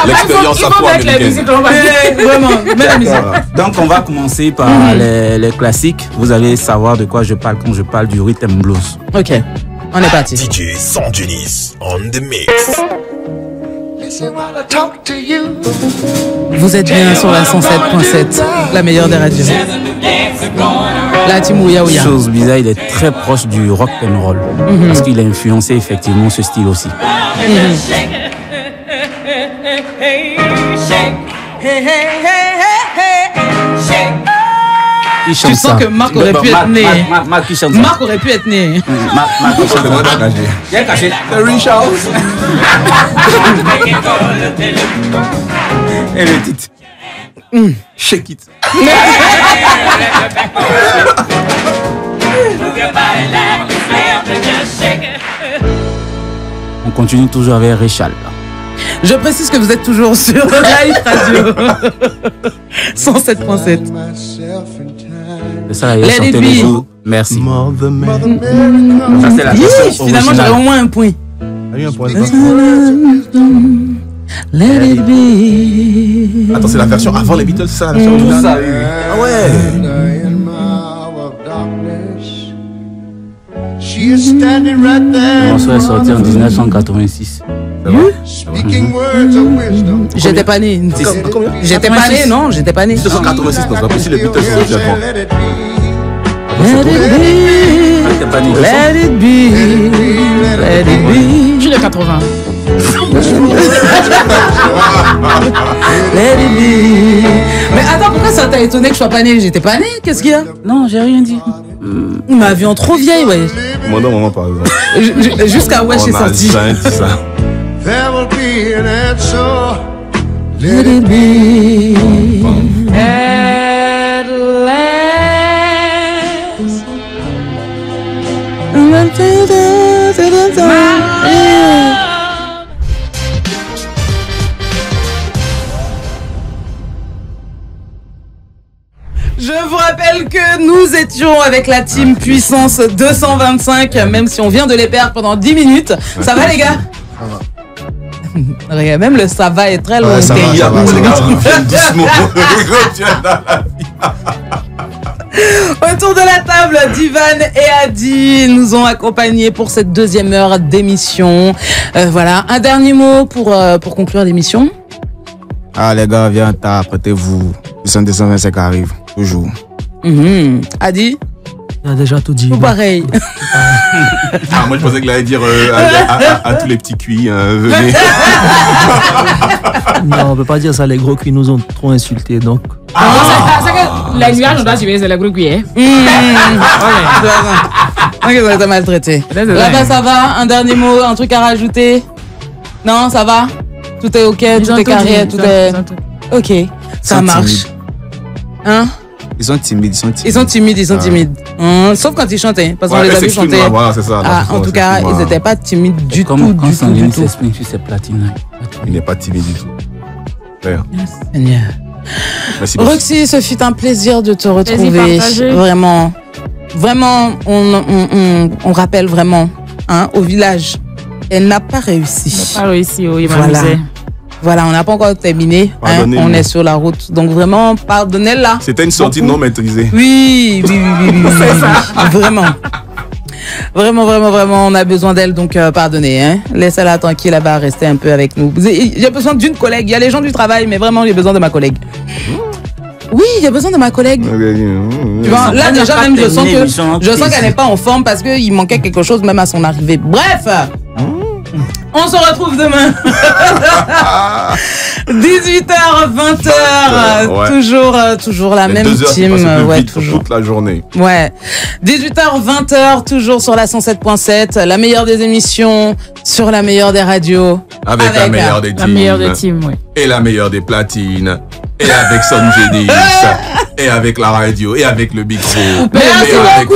l'expérience afro-américaine. Vraiment, mets la musique. Donc on va commencer par les classiques. Vous allez savoir de quoi je parle quand je parle du rhythm blues. Ok, on est parti. DJ Sanjunis on the mix. Vous êtes bien sur la 107.7, la meilleure des radios. La team Ouya Ouya. Chose bizarre, il est très proche du rock and roll parce qu'il a influencé effectivement ce style aussi. Tu sens que Marc aurait pu être né. Marc aurait pu être né. Marc il est caché. Et le titre. Shake it. On continue toujours avec Réchal. Je précise que vous êtes toujours sur Live Radio 107.7. C'est ça, il a chanté le jour. Merci. Ça, c'est la version finalement, j'aurais au moins un point. Let it be. Attends, c'est la version avant les Beatles, ça, la version originale. Ah ouais. Le morceau est sorti en 1986. J'étais pas né. J'étais pas né, non, j'étais pas né. 1986, non, c'est pas possible, les Beatles sont sortis avant. Let it be. Let it be. Je suis de 80. Let it be. Mais attends, pourquoi ça t'a étonné que je sois pas né? J'étais pas né, qu'est-ce qu'il y a? Non, j'ai rien dit. Ma vie en trop vieille, ouais. Moi, non, maman, par exemple. Jusqu'à Wesh est sorti. On a dit ça. There will be an answer. Let it be. At last. Je vous rappelle que nous étions avec la team Puissance 225, même si on vient de les perdre pendant 10 minutes. Ça va les gars? Ça va. Regarde, même le ça va est très long. Ouais, ça va, Les gars, doucement. Autour de la table, Divan et Adi nous ont accompagnés pour cette deuxième heure d'émission. Voilà, un dernier mot pour conclure l'émission. Ah les gars, viens, apprêtez-vous. Le 225 arrive, toujours. Adi? Il a déjà tout dit. Tout pareil. Ah, moi je pensais qu'il allait dire à tous les petits cuits, venez. Non, on peut pas dire ça, les gros cuits nous ont trop insultés, donc. C'est que les nuages, on doit suivre, c'est le gros cuillère. Ok, ça t'a maltraité. Là-bas, ça va? Un dernier mot, un truc à rajouter? Non, ça va? Tout est ok, tout est carré, tout est... Ok, ça marche. Hein? Ils sont timides. Ils sont timides. Sauf quand ils chantaient. Parce qu'on les a vu chanter. Voilà, c'est ça. En tout cas, ils n'étaient pas timides du tout. Quand Sandrine s'exprime sur ses platines. Il n'est pas timide du tout. Seigneur. Merci. Roxy, ce fut un plaisir de te retrouver. Vraiment. Vraiment, on rappelle vraiment, au village, elle n'a pas réussi. Oui, Voilà, on n'a pas encore terminé. On est sur la route. Donc vraiment, pardonnez-la. C'était une sortie non maîtrisée. Oui. C'est ça. Vraiment, on a besoin d'elle. Donc pardonnez. Laissez-la tranquille, elle va rester un peu avec nous. J'ai besoin d'une collègue. Il y a les gens du travail, mais vraiment, j'ai besoin de ma collègue. Oui, j'ai besoin de ma collègue. Tu vois, là déjà même je sens qu'elle n'est pas en forme parce qu'il manquait quelque chose même à son arrivée. Bref, on se retrouve demain. 18h, 20h, toujours la même team. Ouais, toujours. Toute la journée. Ouais. 18h, 20h, toujours sur la 107.7. La meilleure des émissions, sur la meilleure des radios. Avec la meilleure des teams. La meilleure des teams, oui. Et la meilleure des platines. Et avec Son Génis. Et avec la radio. Et avec le micro. Merci beaucoup.